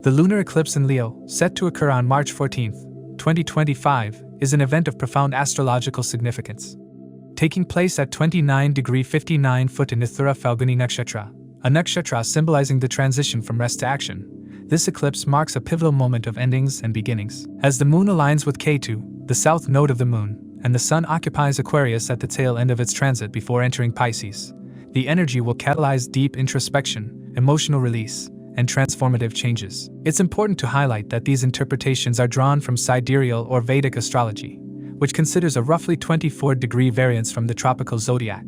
The lunar eclipse in Leo, set to occur on March 14, 2025, is an event of profound astrological significance. Taking place at 29°59' in Uttara Phalguni Nakshatra, a nakshatra symbolizing the transition from rest to action, this eclipse marks a pivotal moment of endings and beginnings. As the moon aligns with Ketu, the south node of the moon, and the sun occupies Aquarius at the tail end of its transit before entering Pisces, the energy will catalyze deep introspection, emotional release, and transformative changes. It's important to highlight that these interpretations are drawn from sidereal or Vedic astrology, which considers a roughly 24-degree variance from the tropical zodiac.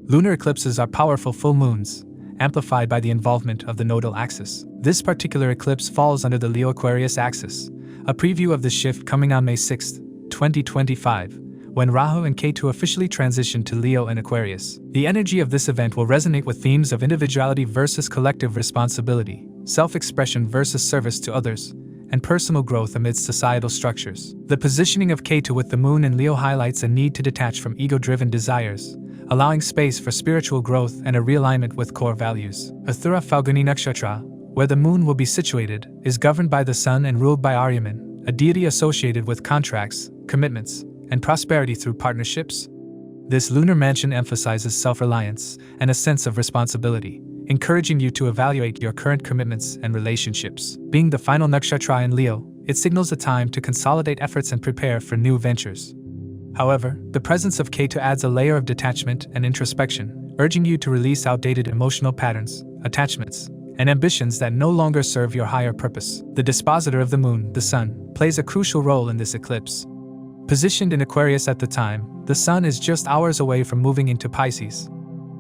Lunar eclipses are powerful full moons, amplified by the involvement of the nodal axis. This particular eclipse falls under the Leo-Aquarius axis, a preview of the shift coming on May 6, 2025, when Rahu and Ketu officially transition to Leo and Aquarius. The energy of this event will resonate with themes of individuality versus collective responsibility, self-expression versus service to others, and personal growth amidst societal structures. The positioning of Ketu with the moon in Leo highlights a need to detach from ego-driven desires, allowing space for spiritual growth and a realignment with core values. Uttara Phalguni Nakshatra, where the moon will be situated, is governed by the sun and ruled by Aryaman, a deity associated with contracts, commitments, and prosperity through partnerships. This lunar mansion emphasizes self-reliance and a sense of responsibility, encouraging you to evaluate your current commitments and relationships. Being the final nakshatra in Leo, it signals a time to consolidate efforts and prepare for new ventures. However, the presence of Ketu adds a layer of detachment and introspection, urging you to release outdated emotional patterns, attachments, and ambitions that no longer serve your higher purpose. The dispositor of the moon, the sun, plays a crucial role in this eclipse. Positioned in Aquarius at the time, the sun is just hours away from moving into Pisces.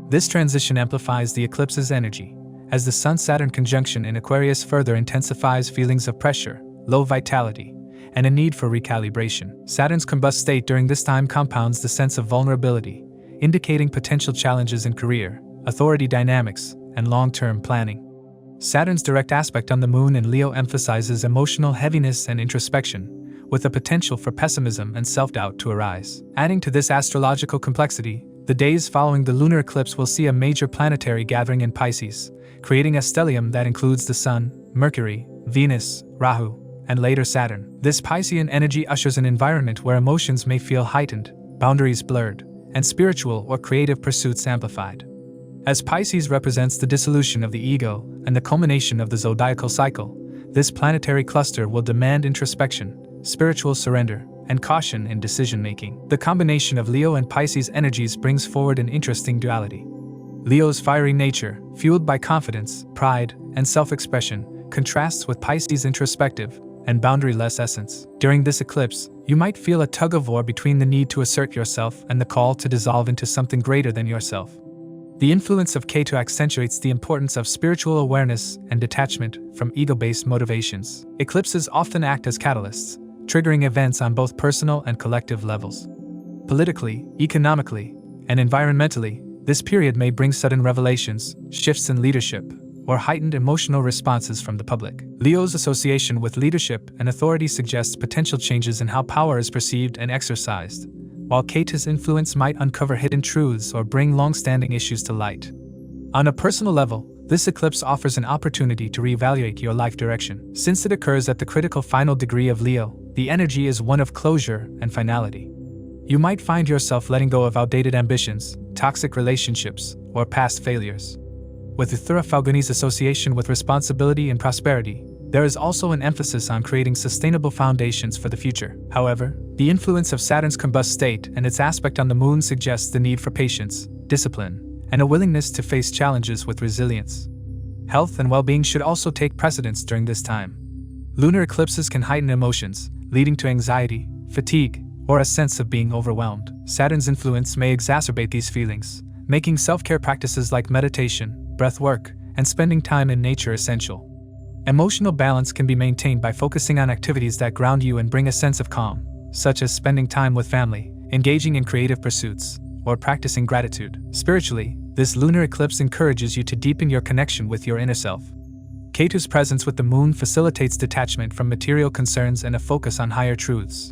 This transition amplifies the eclipse's energy, as the Sun-Saturn conjunction in Aquarius further intensifies feelings of pressure, low vitality, and a need for recalibration. Saturn's combust state during this time compounds the sense of vulnerability, indicating potential challenges in career, authority dynamics, and long-term planning. Saturn's direct aspect on the moon in Leo emphasizes emotional heaviness and introspection, with a potential for pessimism and self-doubt to arise. Adding to this astrological complexity, the days following the lunar eclipse will see a major planetary gathering in Pisces, creating a stellium that includes the Sun, Mercury, Venus, Rahu, and later Saturn. This Piscean energy ushers an environment where emotions may feel heightened, boundaries blurred, and spiritual or creative pursuits amplified. As Pisces represents the dissolution of the ego and the culmination of the zodiacal cycle, this planetary cluster will demand introspection, spiritual surrender, and caution in decision-making. The combination of Leo and Pisces energies brings forward an interesting duality. Leo's fiery nature, fueled by confidence, pride, and self-expression, contrasts with Pisces' introspective and boundary-less essence. During this eclipse, you might feel a tug-of-war between the need to assert yourself and the call to dissolve into something greater than yourself. The influence of Ketu accentuates the importance of spiritual awareness and detachment from ego-based motivations. Eclipses often act as catalysts, triggering events on both personal and collective levels. Politically, economically, and environmentally, this period may bring sudden revelations, shifts in leadership, or heightened emotional responses from the public. Leo's association with leadership and authority suggests potential changes in how power is perceived and exercised, while Ketu's influence might uncover hidden truths or bring long-standing issues to light. On a personal level, this eclipse offers an opportunity to reevaluate your life direction. Since it occurs at the critical final degree of Leo, the energy is one of closure and finality. You might find yourself letting go of outdated ambitions, toxic relationships, or past failures. With Uttara Phalguni's association with responsibility and prosperity, there is also an emphasis on creating sustainable foundations for the future. However, the influence of Saturn's combust state and its aspect on the moon suggests the need for patience, discipline, and a willingness to face challenges with resilience. Health and well-being should also take precedence during this time. Lunar eclipses can heighten emotions, leading to anxiety, fatigue, or a sense of being overwhelmed. Saturn's influence may exacerbate these feelings, making self-care practices like meditation, breath work, and spending time in nature essential. Emotional balance can be maintained by focusing on activities that ground you and bring a sense of calm, such as spending time with family, engaging in creative pursuits, or practicing gratitude. Spiritually, this lunar eclipse encourages you to deepen your connection with your inner self. Ketu's presence with the moon facilitates detachment from material concerns and a focus on higher truths.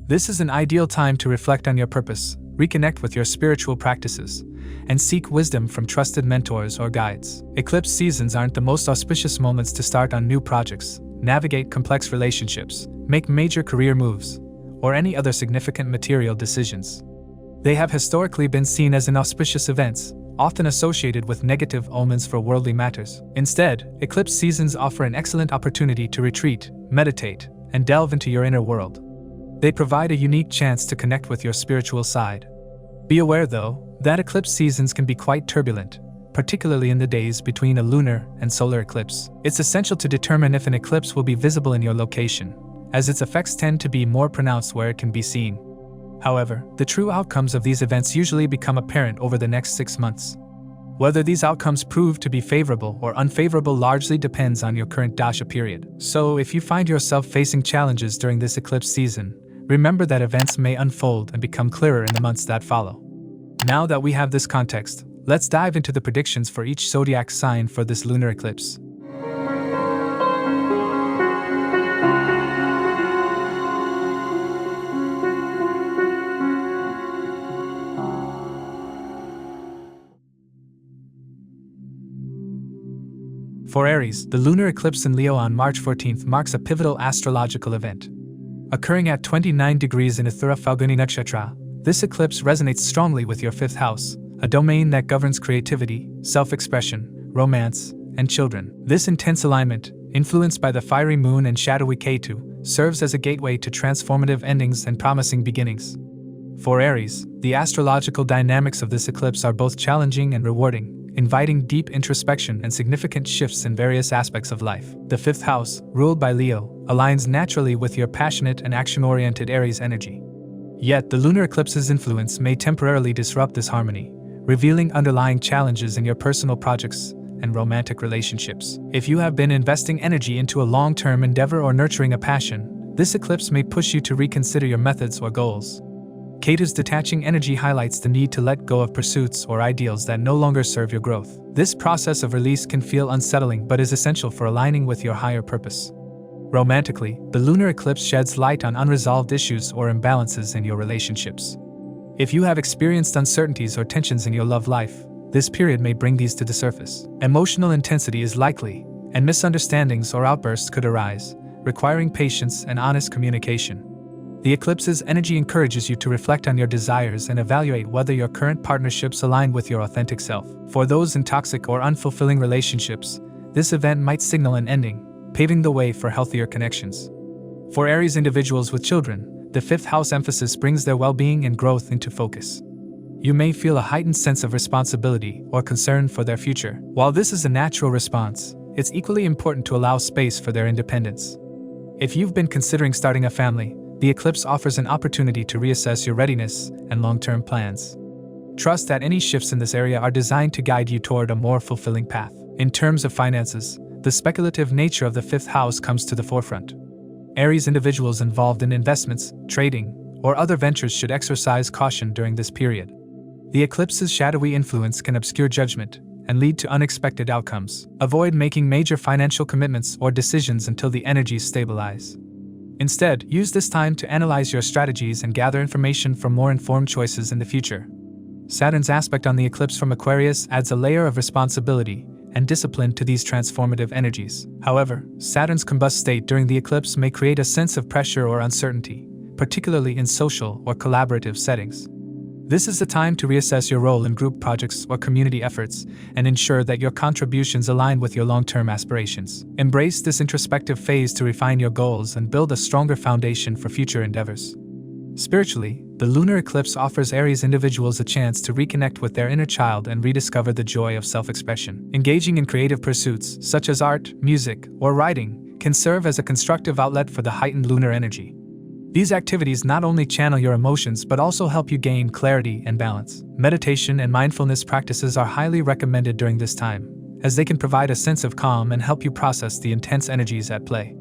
This is an ideal time to reflect on your purpose, reconnect with your spiritual practices, and seek wisdom from trusted mentors or guides. Eclipse seasons aren't the most auspicious moments to start on new projects, navigate complex relationships, make major career moves, or any other significant material decisions. They have historically been seen as inauspicious events, often associated with negative omens for worldly matters. Instead, eclipse seasons offer an excellent opportunity to retreat, meditate, and delve into your inner world. They provide a unique chance to connect with your spiritual side. Be aware, though, that eclipse seasons can be quite turbulent, particularly in the days between a lunar and solar eclipse. It's essential to determine if an eclipse will be visible in your location, as its effects tend to be more pronounced where it can be seen. However, the true outcomes of these events usually become apparent over the next 6 months. Whether these outcomes prove to be favorable or unfavorable largely depends on your current dasha period. So, if you find yourself facing challenges during this eclipse season, remember that events may unfold and become clearer in the months that follow. Now that we have this context, let's dive into the predictions for each zodiac sign for this lunar eclipse. For Aries, the lunar eclipse in Leo on March 14th marks a pivotal astrological event. Occurring at 29 degrees in Uttara Phalguni Nakshatra, this eclipse resonates strongly with your 5th house, a domain that governs creativity, self-expression, romance, and children. This intense alignment, influenced by the fiery moon and shadowy Ketu, serves as a gateway to transformative endings and promising beginnings. For Aries, the astrological dynamics of this eclipse are both challenging and rewarding, inviting deep introspection and significant shifts in various aspects of life. The 5th house, ruled by Leo, aligns naturally with your passionate and action-oriented Aries energy. Yet, the lunar eclipse's influence may temporarily disrupt this harmony, revealing underlying challenges in your personal projects and romantic relationships. If you have been investing energy into a long-term endeavor or nurturing a passion, this eclipse may push you to reconsider your methods or goals. Ketu's detaching energy highlights the need to let go of pursuits or ideals that no longer serve your growth. This process of release can feel unsettling but is essential for aligning with your higher purpose. Romantically, the lunar eclipse sheds light on unresolved issues or imbalances in your relationships. If you have experienced uncertainties or tensions in your love life, this period may bring these to the surface. Emotional intensity is likely, and misunderstandings or outbursts could arise, requiring patience and honest communication. The eclipse's energy encourages you to reflect on your desires and evaluate whether your current partnerships align with your authentic self. For those in toxic or unfulfilling relationships, this event might signal an ending, paving the way for healthier connections. For Aries individuals with children, the 5th house emphasis brings their well-being and growth into focus. You may feel a heightened sense of responsibility or concern for their future. While this is a natural response, it's equally important to allow space for their independence. If you've been considering starting a family, the eclipse offers an opportunity to reassess your readiness and long-term plans. Trust that any shifts in this area are designed to guide you toward a more fulfilling path. In terms of finances, the speculative nature of the 5th house comes to the forefront. Aries individuals involved in investments, trading, or other ventures should exercise caution during this period. The eclipse's shadowy influence can obscure judgment and lead to unexpected outcomes. Avoid making major financial commitments or decisions until the energies stabilize. Instead, use this time to analyze your strategies and gather information for more informed choices in the future. Saturn's aspect on the eclipse from Aquarius adds a layer of responsibility and discipline to these transformative energies. However, Saturn's combust state during the eclipse may create a sense of pressure or uncertainty, particularly in social or collaborative settings. This is the time to reassess your role in group projects or community efforts and ensure that your contributions align with your long-term aspirations. Embrace this introspective phase to refine your goals and build a stronger foundation for future endeavors. Spiritually, the lunar eclipse offers Aries individuals a chance to reconnect with their inner child and rediscover the joy of self-expression. Engaging in creative pursuits, such as art, music, or writing, can serve as a constructive outlet for the heightened lunar energy. These activities not only channel your emotions but also help you gain clarity and balance. Meditation and mindfulness practices are highly recommended during this time, as they can provide a sense of calm and help you process the intense energies at play.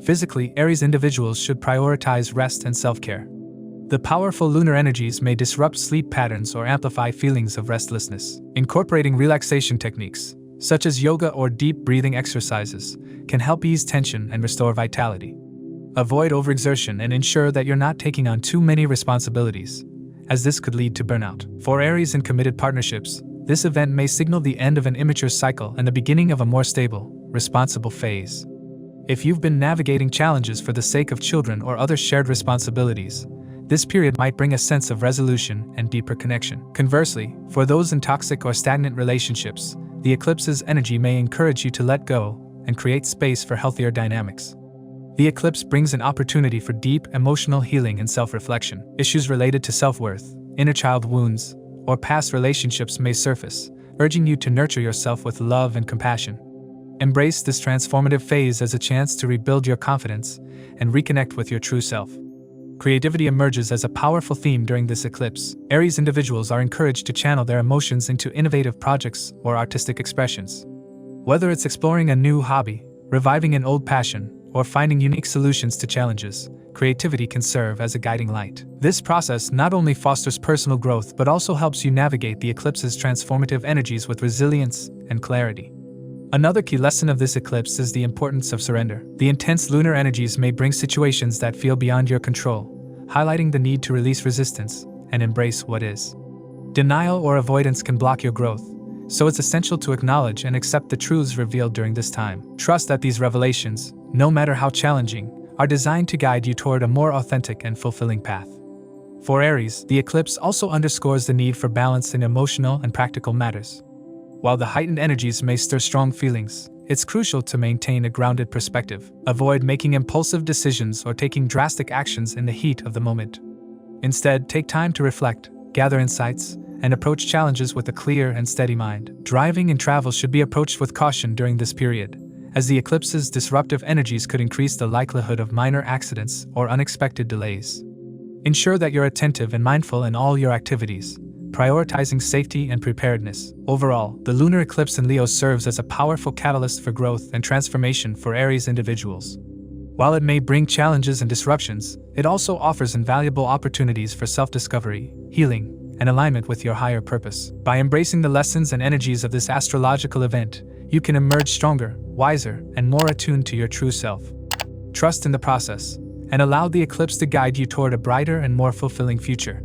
Physically, Aries individuals should prioritize rest and self-care. The powerful lunar energies may disrupt sleep patterns or amplify feelings of restlessness. Incorporating relaxation techniques, such as yoga or deep breathing exercises, can help ease tension and restore vitality. Avoid overexertion and ensure that you're not taking on too many responsibilities, as this could lead to burnout. For Aries in committed partnerships, this event may signal the end of an immature cycle and the beginning of a more stable, responsible phase. If you've been navigating challenges for the sake of children or other shared responsibilities, this period might bring a sense of resolution and deeper connection. Conversely, for those in toxic or stagnant relationships, the eclipse's energy may encourage you to let go and create space for healthier dynamics. The eclipse brings an opportunity for deep emotional healing and self-reflection. Issues related to self-worth, inner child wounds, or past relationships may surface, urging you to nurture yourself with love and compassion. Embrace this transformative phase as a chance to rebuild your confidence and reconnect with your true self. Creativity emerges as a powerful theme during this eclipse. Aries individuals are encouraged to channel their emotions into innovative projects or artistic expressions. Whether it's exploring a new hobby, reviving an old passion, or finding unique solutions to challenges, creativity can serve as a guiding light. This process not only fosters personal growth but also helps you navigate the eclipse's transformative energies with resilience and clarity. Another key lesson of this eclipse is the importance of surrender. The intense lunar energies may bring situations that feel beyond your control, highlighting the need to release resistance and embrace what is. Denial or avoidance can block your growth, so it's essential to acknowledge and accept the truths revealed during this time. Trust that these revelations, no matter how challenging, are designed to guide you toward a more authentic and fulfilling path. For Aries, the eclipse also underscores the need for balance in emotional and practical matters. While the heightened energies may stir strong feelings, it's crucial to maintain a grounded perspective. Avoid making impulsive decisions or taking drastic actions in the heat of the moment. Instead, take time to reflect, gather insights, and approach challenges with a clear and steady mind. Driving and travel should be approached with caution during this period, as the eclipse's disruptive energies could increase the likelihood of minor accidents or unexpected delays. Ensure that you're attentive and mindful in all your activities, prioritizing safety and preparedness. Overall, the lunar eclipse in Leo serves as a powerful catalyst for growth and transformation for Aries individuals. While it may bring challenges and disruptions, it also offers invaluable opportunities for self-discovery, healing, and alignment with your higher purpose. By embracing the lessons and energies of this astrological event, you can emerge stronger, wiser, and more attuned to your true self. Trust in the process, and allow the eclipse to guide you toward a brighter and more fulfilling future.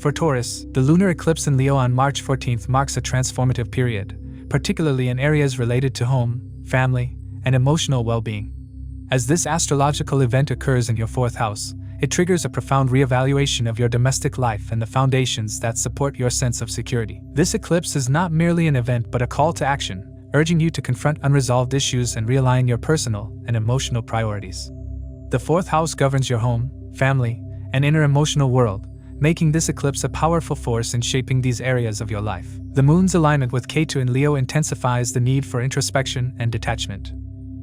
For Taurus, the lunar eclipse in Leo on March 14th marks a transformative period, particularly in areas related to home, family, and emotional well-being. As this astrological event occurs in your fourth house, it triggers a profound reevaluation of your domestic life and the foundations that support your sense of security. This eclipse is not merely an event but a call to action, urging you to confront unresolved issues and realign your personal and emotional priorities. The fourth house governs your home, family, and inner emotional world, making this eclipse a powerful force in shaping these areas of your life. The moon's alignment with Ketu in Leo intensifies the need for introspection and detachment.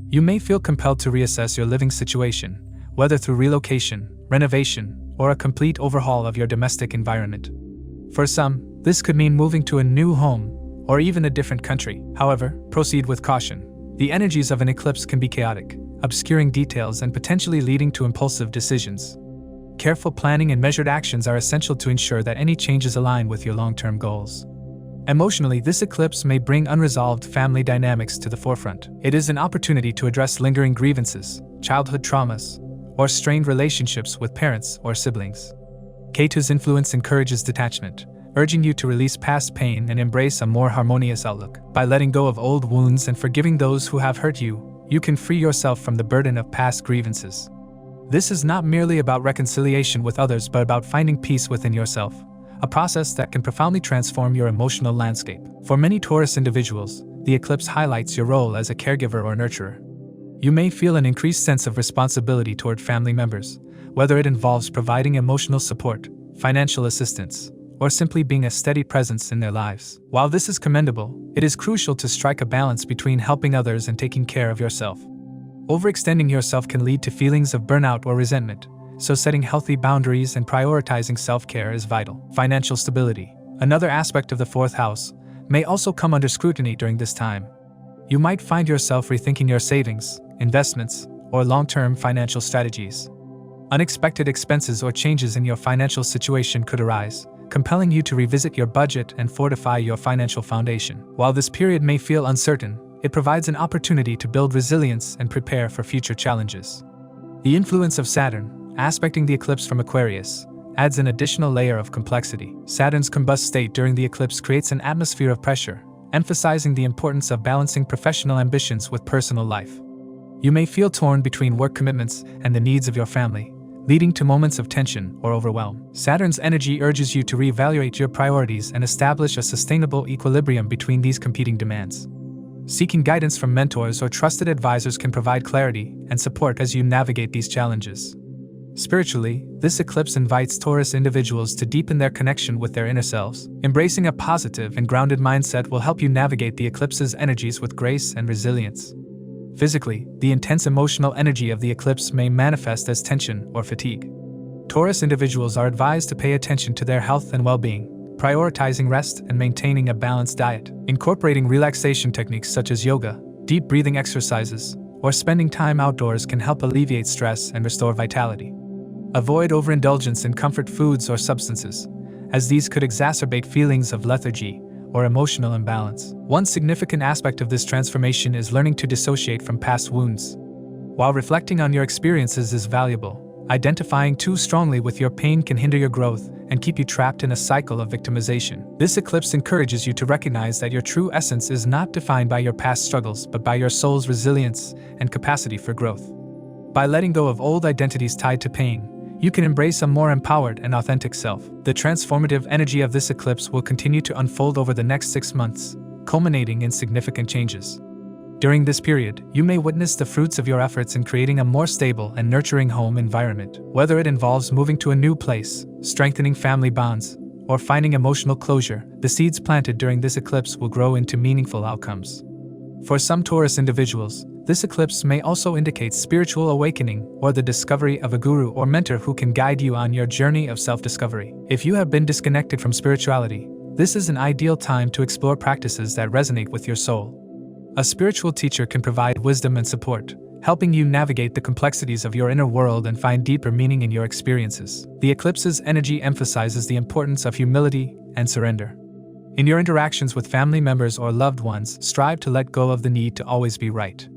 You may feel compelled to reassess your living situation, whether through relocation, renovation, or a complete overhaul of your domestic environment. For some, this could mean moving to a new home, or even a different country. However, proceed with caution. The energies of an eclipse can be chaotic, obscuring details and potentially leading to impulsive decisions. Careful planning and measured actions are essential to ensure that any changes align with your long-term goals. Emotionally, this eclipse may bring unresolved family dynamics to the forefront. It is an opportunity to address lingering grievances, childhood traumas, or strained relationships with parents or siblings. Ketu's influence encourages detachment, urging you to release past pain and embrace a more harmonious outlook. By letting go of old wounds and forgiving those who have hurt you, you can free yourself from the burden of past grievances. This is not merely about reconciliation with others but about finding peace within yourself, a process that can profoundly transform your emotional landscape. For many Taurus individuals, the eclipse highlights your role as a caregiver or nurturer. You may feel an increased sense of responsibility toward family members, whether it involves providing emotional support, financial assistance, or simply being a steady presence in their lives. While this is commendable, it is crucial to strike a balance between helping others and taking care of yourself. Overextending yourself can lead to feelings of burnout or resentment, so setting healthy boundaries and prioritizing self-care is vital. Financial stability, another aspect of the fourth house, may also come under scrutiny during this time. You might find yourself rethinking your savings, investments, or long-term financial strategies. Unexpected expenses or changes in your financial situation could arise, compelling you to revisit your budget and fortify your financial foundation. While this period may feel uncertain, it provides an opportunity to build resilience and prepare for future challenges. The influence of Saturn, aspecting the eclipse from Aquarius, adds an additional layer of complexity. Saturn's combust state during the eclipse creates an atmosphere of pressure, emphasizing the importance of balancing professional ambitions with personal life. You may feel torn between work commitments and the needs of your family, leading to moments of tension or overwhelm. Saturn's energy urges you to reevaluate your priorities and establish a sustainable equilibrium between these competing demands. Seeking guidance from mentors or trusted advisors can provide clarity and support as you navigate these challenges. Spiritually, this eclipse invites Taurus individuals to deepen their connection with their inner selves. Embracing a positive and grounded mindset will help you navigate the eclipse's energies with grace and resilience. Physically, the intense emotional energy of the eclipse may manifest as tension or fatigue. Taurus individuals are advised to pay attention to their health and well-being, prioritizing rest and maintaining a balanced diet. Incorporating relaxation techniques such as yoga, deep breathing exercises, or spending time outdoors can help alleviate stress and restore vitality. Avoid overindulgence in comfort foods or substances, as these could exacerbate feelings of lethargy or emotional imbalance. One significant aspect of this transformation is learning to dissociate from past wounds. While reflecting on your experiences is valuable, identifying too strongly with your pain can hinder your growth and keep you trapped in a cycle of victimization. This eclipse encourages you to recognize that your true essence is not defined by your past struggles but by your soul's resilience and capacity for growth. By letting go of old identities tied to pain, you can embrace a more empowered and authentic self. The transformative energy of this eclipse will continue to unfold over the next 6 months, culminating in significant changes. During this period, you may witness the fruits of your efforts in creating a more stable and nurturing home environment. Whether it involves moving to a new place, strengthening family bonds, or finding emotional closure, the seeds planted during this eclipse will grow into meaningful outcomes. For some Taurus individuals, this eclipse may also indicate spiritual awakening or the discovery of a guru or mentor who can guide you on your journey of self-discovery. If you have been disconnected from spirituality, this is an ideal time to explore practices that resonate with your soul. A spiritual teacher can provide wisdom and support, helping you navigate the complexities of your inner world and find deeper meaning in your experiences. The eclipse's energy emphasizes the importance of humility and surrender. In your interactions with family members or loved ones, strive to let go of the need to always be right.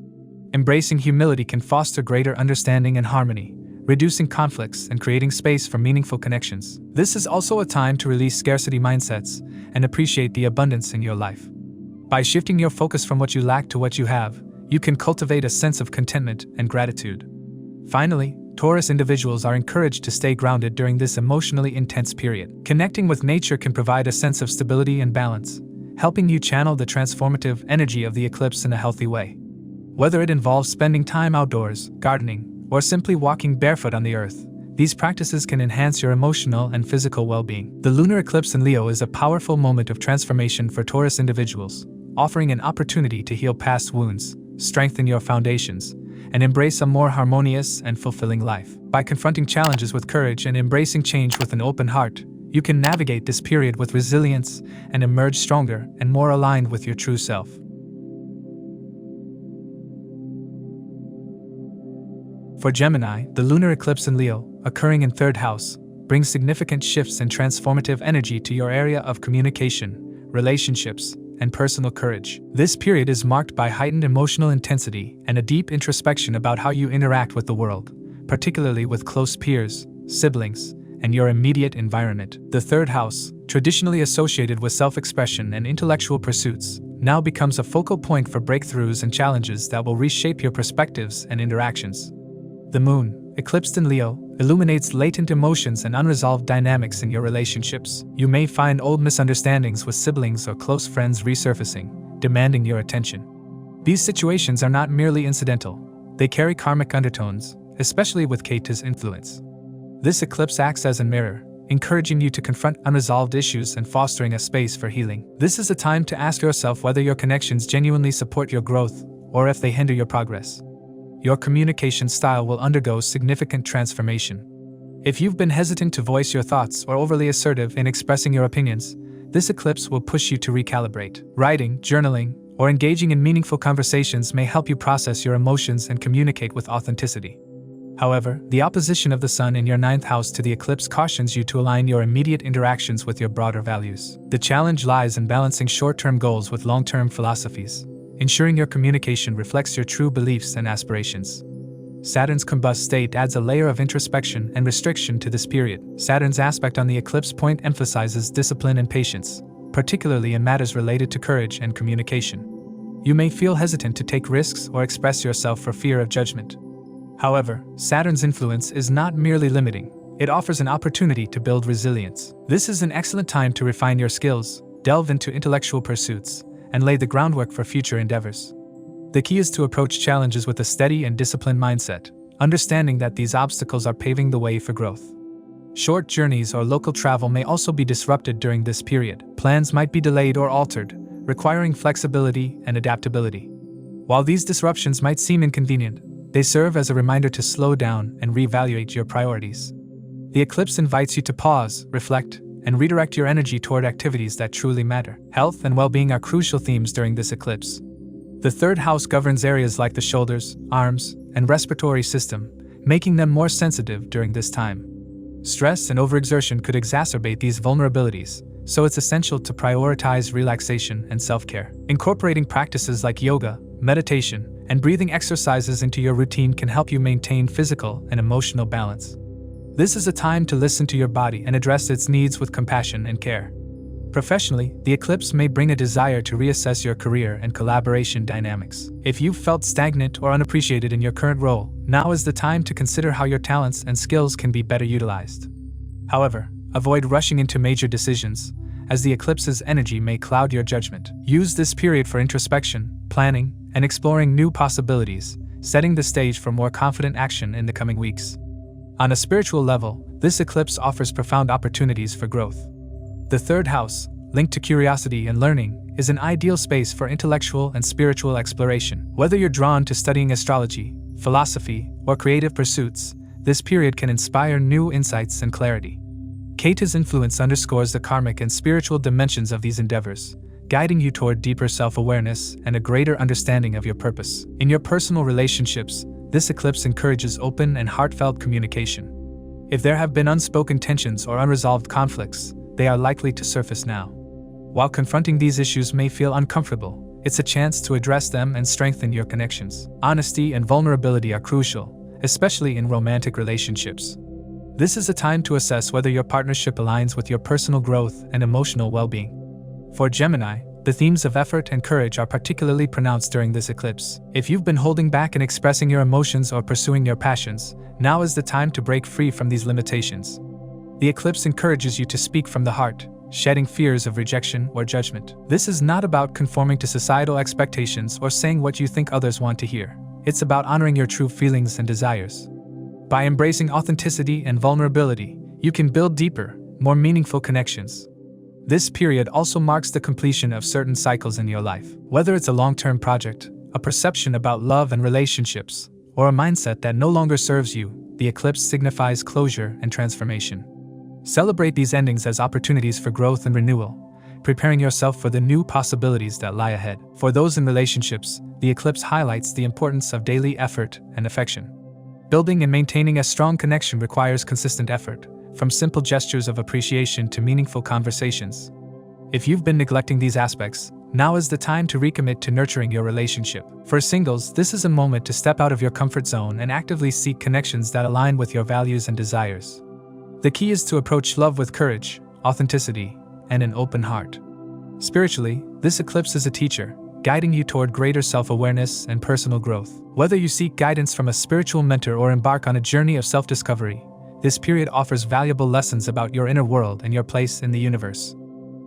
Embracing humility can foster greater understanding and harmony, reducing conflicts and creating space for meaningful connections. This is also a time to release scarcity mindsets and appreciate the abundance in your life. By shifting your focus from what you lack to what you have, you can cultivate a sense of contentment and gratitude. Finally, Taurus individuals are encouraged to stay grounded during this emotionally intense period. Connecting with nature can provide a sense of stability and balance, helping you channel the transformative energy of the eclipse in a healthy way. Whether it involves spending time outdoors, gardening, or simply walking barefoot on the earth, these practices can enhance your emotional and physical well-being. The lunar eclipse in Leo is a powerful moment of transformation for Taurus individuals, offering an opportunity to heal past wounds, strengthen your foundations, and embrace a more harmonious and fulfilling life. By confronting challenges with courage and embracing change with an open heart, you can navigate this period with resilience and emerge stronger and more aligned with your true self. For Gemini, the lunar eclipse in Leo, occurring in 3rd house, brings significant shifts and transformative energy to your area of communication, relationships, and personal courage. This period is marked by heightened emotional intensity and a deep introspection about how you interact with the world, particularly with close peers, siblings, and your immediate environment. The 3rd house, traditionally associated with self-expression and intellectual pursuits, now becomes a focal point for breakthroughs and challenges that will reshape your perspectives and interactions. The moon, eclipsed in Leo, illuminates latent emotions and unresolved dynamics in your relationships. You may find old misunderstandings with siblings or close friends resurfacing, demanding your attention. These situations are not merely incidental, they carry karmic undertones, especially with Ketu's influence. This eclipse acts as a mirror, encouraging you to confront unresolved issues and fostering a space for healing. This is a time to ask yourself whether your connections genuinely support your growth or if they hinder your progress. Your communication style will undergo significant transformation. If you've been hesitant to voice your thoughts or overly assertive in expressing your opinions, this eclipse will push you to recalibrate. Writing, journaling, or engaging in meaningful conversations may help you process your emotions and communicate with authenticity. However, the opposition of the Sun in your 9th house to the eclipse cautions you to align your immediate interactions with your broader values. The challenge lies in balancing short-term goals with long-term philosophies, ensuring your communication reflects your true beliefs and aspirations. Saturn's combust state adds a layer of introspection and restriction to this period. Saturn's aspect on the eclipse point emphasizes discipline and patience, particularly in matters related to courage and communication. You may feel hesitant to take risks or express yourself for fear of judgment. However, Saturn's influence is not merely limiting. It offers an opportunity to build resilience. This is an excellent time to refine your skills, delve into intellectual pursuits, and lay the groundwork for future endeavors. The key is to approach challenges with a steady and disciplined mindset, understanding that these obstacles are paving the way for growth. Short journeys or local travel may also be disrupted during this period. Plans might be delayed or altered, requiring flexibility and adaptability. While these disruptions might seem inconvenient, they serve as a reminder to slow down and reevaluate your priorities. The eclipse invites you to pause, reflect, and redirect your energy toward activities that truly matter. Health and well-being are crucial themes during this eclipse. The third house governs areas like the shoulders, arms, and respiratory system, making them more sensitive during this time. Stress and overexertion could exacerbate these vulnerabilities, so it's essential to prioritize relaxation and self-care. Incorporating practices like yoga, meditation, and breathing exercises into your routine can help you maintain physical and emotional balance. This is a time to listen to your body and address its needs with compassion and care. Professionally, the eclipse may bring a desire to reassess your career and collaboration dynamics. If you've felt stagnant or unappreciated in your current role, now is the time to consider how your talents and skills can be better utilized. However, avoid rushing into major decisions, as the eclipse's energy may cloud your judgment. Use this period for introspection, planning, and exploring new possibilities, setting the stage for more confident action in the coming weeks. On a spiritual level, this eclipse offers profound opportunities for growth. The third house, linked to curiosity and learning, is an ideal space for intellectual and spiritual exploration. Whether you're drawn to studying astrology, philosophy, or creative pursuits, this period can inspire new insights and clarity. Ketu's influence underscores the karmic and spiritual dimensions of these endeavors, guiding you toward deeper self-awareness and a greater understanding of your purpose. In your personal relationships, this eclipse encourages open and heartfelt communication. If there have been unspoken tensions or unresolved conflicts, they are likely to surface now. While confronting these issues may feel uncomfortable, it's a chance to address them and strengthen your connections. Honesty and vulnerability are crucial, especially in romantic relationships. This is a time to assess whether your partnership aligns with your personal growth and emotional well-being. For Gemini, the themes of effort and courage are particularly pronounced during this eclipse. If you've been holding back in expressing your emotions or pursuing your passions, now is the time to break free from these limitations. The eclipse encourages you to speak from the heart, shedding fears of rejection or judgment. This is not about conforming to societal expectations or saying what you think others want to hear. It's about honoring your true feelings and desires. By embracing authenticity and vulnerability, you can build deeper, more meaningful connections. This period also marks the completion of certain cycles in your life. Whether it's a long-term project, a perception about love and relationships, or a mindset that no longer serves you, the eclipse signifies closure and transformation. Celebrate these endings as opportunities for growth and renewal, preparing yourself for the new possibilities that lie ahead. For those in relationships, the eclipse highlights the importance of daily effort and affection. Building and maintaining a strong connection requires consistent effort, from simple gestures of appreciation to meaningful conversations. If you've been neglecting these aspects, now is the time to recommit to nurturing your relationship. For singles, this is a moment to step out of your comfort zone and actively seek connections that align with your values and desires. The key is to approach love with courage, authenticity, and an open heart. Spiritually, this eclipse is a teacher, guiding you toward greater self-awareness and personal growth. Whether you seek guidance from a spiritual mentor or embark on a journey of self-discovery, this period offers valuable lessons about your inner world and your place in the universe.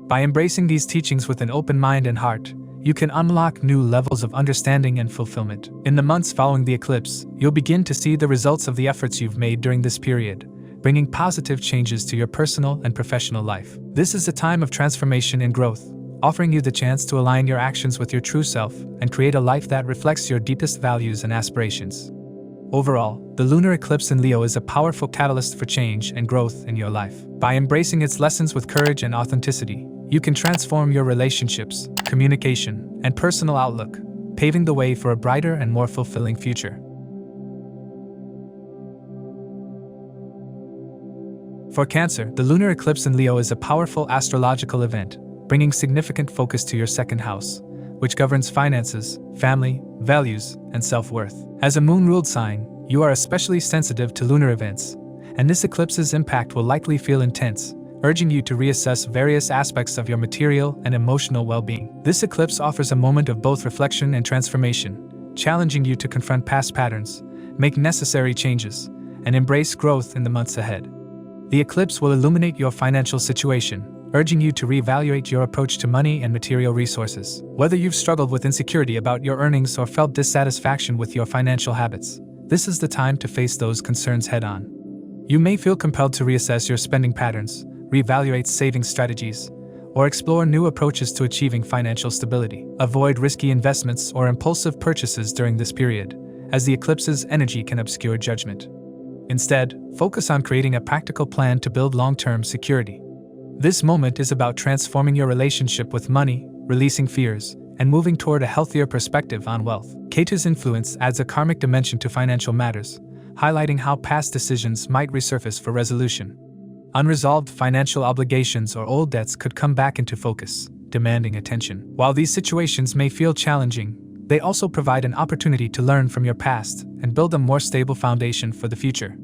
By embracing these teachings with an open mind and heart, you can unlock new levels of understanding and fulfillment. In the months following the eclipse, you'll begin to see the results of the efforts you've made during this period, bringing positive changes to your personal and professional life. This is a time of transformation and growth, offering you the chance to align your actions with your true self and create a life that reflects your deepest values and aspirations. Overall, the lunar eclipse in Leo is a powerful catalyst for change and growth in your life. By embracing its lessons with courage and authenticity, you can transform your relationships, communication, and personal outlook, paving the way for a brighter and more fulfilling future. For Cancer, the lunar eclipse in Leo is a powerful astrological event, bringing significant focus to your second house, which governs finances, family, values, and self-worth. As a moon-ruled sign, You are especially sensitive to lunar events, and this eclipse's impact will likely feel intense, urging you to reassess various aspects of your material and emotional well-being. This eclipse offers a moment of both reflection and transformation, challenging you to confront past patterns, make necessary changes, and embrace growth in the months ahead. The eclipse will illuminate your financial situation, urging you to reevaluate your approach to money and material resources. Whether you've struggled with insecurity about your earnings or felt dissatisfaction with your financial habits, this is the time to face those concerns head-on. You may feel compelled to reassess your spending patterns, reevaluate saving strategies, or explore new approaches to achieving financial stability. Avoid risky investments or impulsive purchases during this period, as the eclipse's energy can obscure judgment. Instead, focus on creating a practical plan to build long-term security. This moment is about transforming your relationship with money, releasing fears, and moving toward a healthier perspective on wealth. Ketu's influence adds a karmic dimension to financial matters, highlighting how past decisions might resurface for resolution. Unresolved financial obligations or old debts could come back into focus, demanding attention. While these situations may feel challenging, they also provide an opportunity to learn from your past and build a more stable foundation for the future.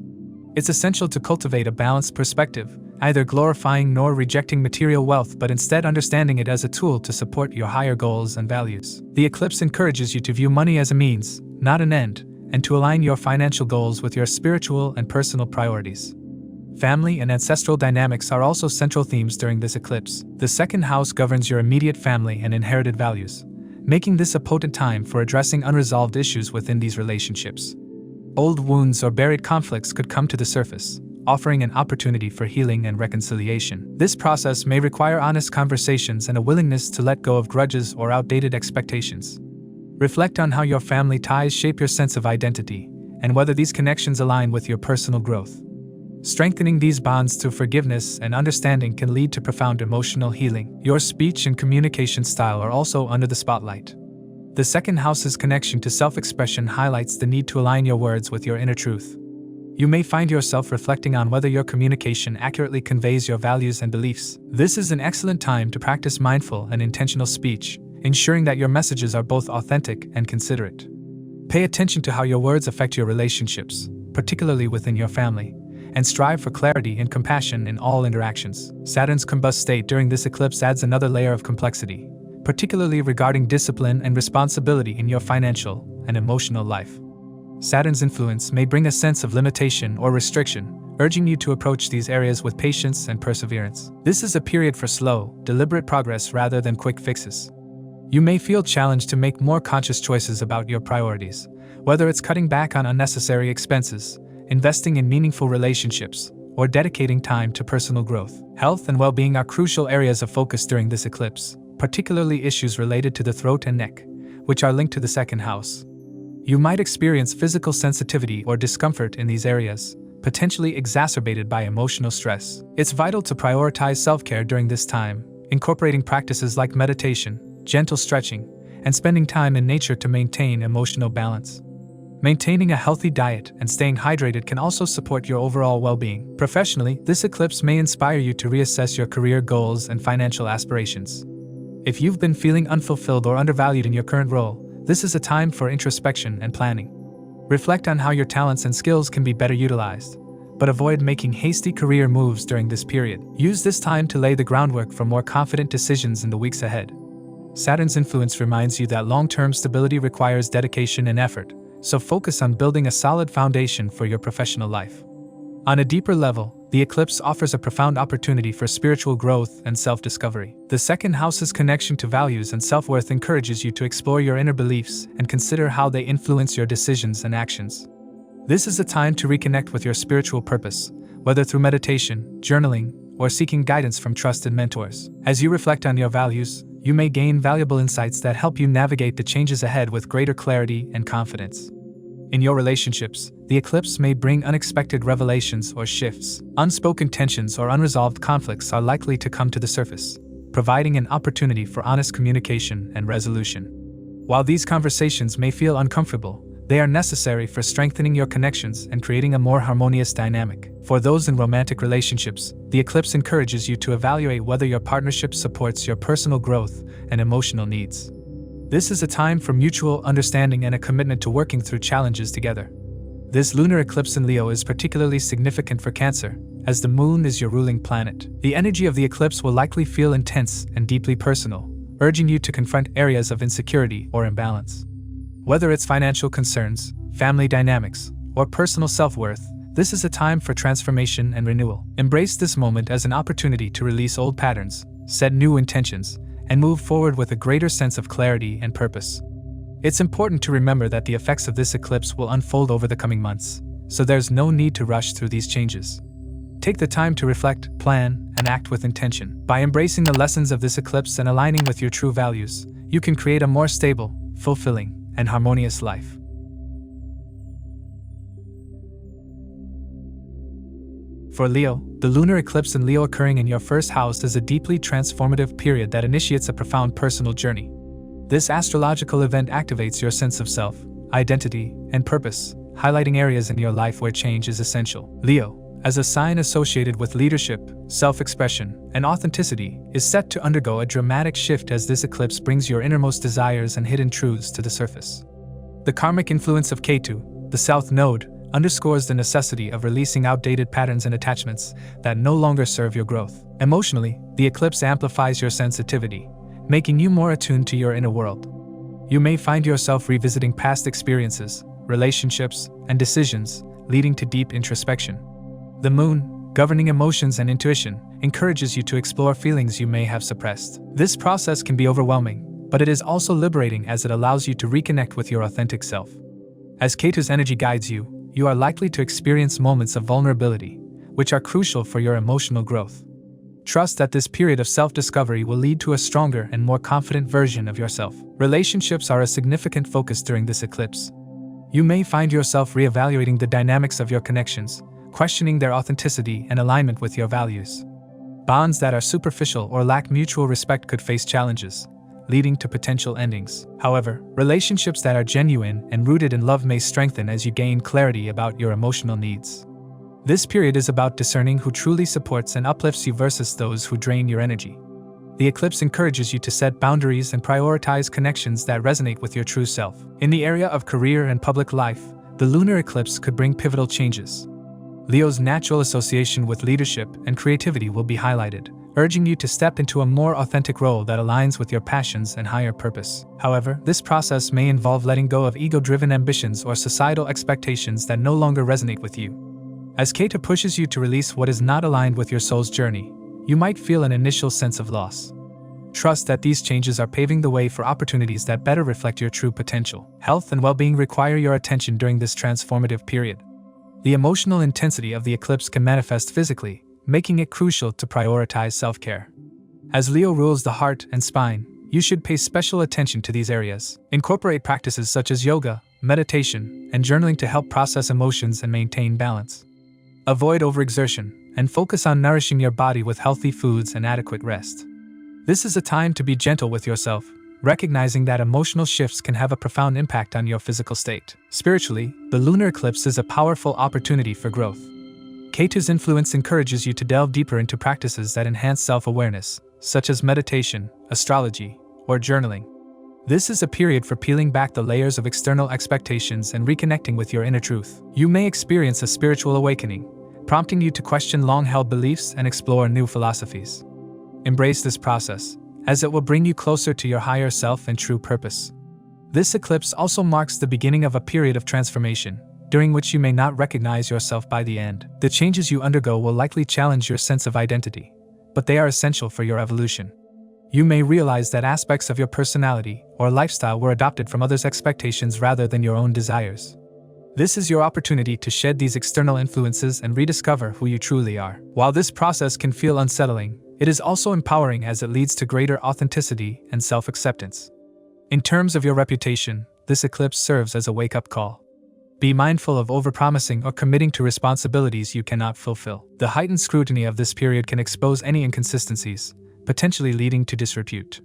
It's essential to cultivate a balanced perspective, neither glorifying nor rejecting material wealth but instead understanding it as a tool to support your higher goals and values. The eclipse encourages you to view money as a means, not an end, and to align your financial goals with your spiritual and personal priorities. Family and ancestral dynamics are also central themes during this eclipse. The second house governs your immediate family and inherited values, making this a potent time for addressing unresolved issues within these relationships. Old wounds or buried conflicts could come to the surface, offering an opportunity for healing and reconciliation. This process may require honest conversations and a willingness to let go of grudges or outdated expectations. Reflect on how your family ties shape your sense of identity, and whether these connections align with your personal growth. Strengthening these bonds through forgiveness and understanding can lead to profound emotional healing. Your speech and communication style are also under the spotlight. The second house's connection to self-expression highlights the need to align your words with your inner truth. You may find yourself reflecting on whether your communication accurately conveys your values and beliefs. This is an excellent time to practice mindful and intentional speech, ensuring that your messages are both authentic and considerate. Pay attention to how your words affect your relationships, particularly within your family, and strive for clarity and compassion in all interactions. Saturn's combust state during this eclipse adds another layer of complexity, particularly regarding discipline and responsibility in your financial and emotional life. Saturn's influence may bring a sense of limitation or restriction, urging you to approach these areas with patience and perseverance. This is a period for slow, deliberate progress rather than quick fixes. You may feel challenged to make more conscious choices about your priorities, whether it's cutting back on unnecessary expenses, investing in meaningful relationships, or dedicating time to personal growth. Health and well-being are crucial areas of focus during this eclipse, particularly issues related to the throat and neck, which are linked to the second house. You might experience physical sensitivity or discomfort in these areas, potentially exacerbated by emotional stress. It's vital to prioritize self-care during this time, incorporating practices like meditation, gentle stretching, and spending time in nature to maintain emotional balance. Maintaining a healthy diet and staying hydrated can also support your overall well-being. Professionally, this eclipse may inspire you to reassess your career goals and financial aspirations. If you've been feeling unfulfilled or undervalued in your current role, this is a time for introspection and planning. Reflect on how your talents and skills can be better utilized, but avoid making hasty career moves during this period. Use this time to lay the groundwork for more confident decisions in the weeks ahead. Saturn's influence reminds you that long-term stability requires dedication and effort, so focus on building a solid foundation for your professional life. On a deeper level, the eclipse offers a profound opportunity for spiritual growth and self-discovery. The second house's connection to values and self-worth encourages you to explore your inner beliefs and consider how they influence your decisions and actions. This is a time to reconnect with your spiritual purpose, whether through meditation, journaling, or seeking guidance from trusted mentors. As you reflect on your values, you may gain valuable insights that help you navigate the changes ahead with greater clarity and confidence. In your relationships, the eclipse may bring unexpected revelations or shifts. Unspoken tensions or unresolved conflicts are likely to come to the surface, providing an opportunity for honest communication and resolution. While these conversations may feel uncomfortable, they are necessary for strengthening your connections and creating a more harmonious dynamic. For those in romantic relationships, the eclipse encourages you to evaluate whether your partnership supports your personal growth and emotional needs. This is a time for mutual understanding and a commitment to working through challenges together. This lunar eclipse in Leo is particularly significant for Cancer, as the moon is your ruling planet. The energy of the eclipse will likely feel intense and deeply personal, urging you to confront areas of insecurity or imbalance. Whether it's financial concerns, family dynamics, or personal self-worth, this is a time for transformation and renewal. Embrace this moment as an opportunity to release old patterns, set new intentions, and move forward with a greater sense of clarity and purpose. It's important to remember that the effects of this eclipse will unfold over the coming months, so there's no need to rush through these changes. Take the time to reflect, plan, and act with intention. By embracing the lessons of this eclipse and aligning with your true values, you can create a more stable, fulfilling, and harmonious life. For Leo, the lunar eclipse in Leo occurring in your first house is a deeply transformative period that initiates a profound personal journey. This astrological event activates your sense of self, identity, and purpose, highlighting areas in your life where change is essential. Leo, as a sign associated with leadership, self-expression, and authenticity, is set to undergo a dramatic shift as this eclipse brings your innermost desires and hidden truths to the surface. The karmic influence of Ketu, the South Node, underscores the necessity of releasing outdated patterns and attachments that no longer serve your growth. Emotionally, the eclipse amplifies your sensitivity, making you more attuned to your inner world. You may find yourself revisiting past experiences, relationships, and decisions, leading to deep introspection. The moon, governing emotions and intuition, encourages you to explore feelings you may have suppressed. This process can be overwhelming, but it is also liberating as it allows you to reconnect with your authentic self. As Ketu's energy guides you, you are likely to experience moments of vulnerability, which are crucial for your emotional growth. Trust that this period of self-discovery will lead to a stronger and more confident version of yourself. Relationships are a significant focus during this eclipse. You may find yourself reevaluating the dynamics of your connections, questioning their authenticity and alignment with your values. Bonds that are superficial or lack mutual respect could face challenges, leading to potential endings. However, relationships that are genuine and rooted in love may strengthen as you gain clarity about your emotional needs. This period is about discerning who truly supports and uplifts you versus those who drain your energy. The eclipse encourages you to set boundaries and prioritize connections that resonate with your true self. In the area of career and public life, the lunar eclipse could bring pivotal changes. Leo's natural association with leadership and creativity will be highlighted, urging you to step into a more authentic role that aligns with your passions and higher purpose. However, this process may involve letting go of ego-driven ambitions or societal expectations that no longer resonate with you. As Ketu pushes you to release what is not aligned with your soul's journey, you might feel an initial sense of loss. Trust that these changes are paving the way for opportunities that better reflect your true potential. Health and well-being require your attention during this transformative period. The emotional intensity of the eclipse can manifest physically, making it crucial to prioritize self-care. As Leo rules the heart and spine, you should pay special attention to these areas. Incorporate practices such as yoga, meditation, and journaling to help process emotions and maintain balance. Avoid overexertion, and focus on nourishing your body with healthy foods and adequate rest. This is a time to be gentle with yourself, recognizing that emotional shifts can have a profound impact on your physical state. Spiritually, the lunar eclipse is a powerful opportunity for growth. Ketu's influence encourages you to delve deeper into practices that enhance self-awareness, such as meditation, astrology, or journaling. This is a period for peeling back the layers of external expectations and reconnecting with your inner truth. You may experience a spiritual awakening, prompting you to question long-held beliefs and explore new philosophies. Embrace this process, as it will bring you closer to your higher self and true purpose. This eclipse also marks the beginning of a period of transformation, during which you may not recognize yourself by the end. The changes you undergo will likely challenge your sense of identity, but they are essential for your evolution. You may realize that aspects of your personality or lifestyle were adopted from others' expectations rather than your own desires. This is your opportunity to shed these external influences and rediscover who you truly are. While this process can feel unsettling, it is also empowering as it leads to greater authenticity and self-acceptance. In terms of your reputation, this eclipse serves as a wake-up call. Be mindful of overpromising or committing to responsibilities you cannot fulfill. The heightened scrutiny of this period can expose any inconsistencies, potentially leading to disrepute.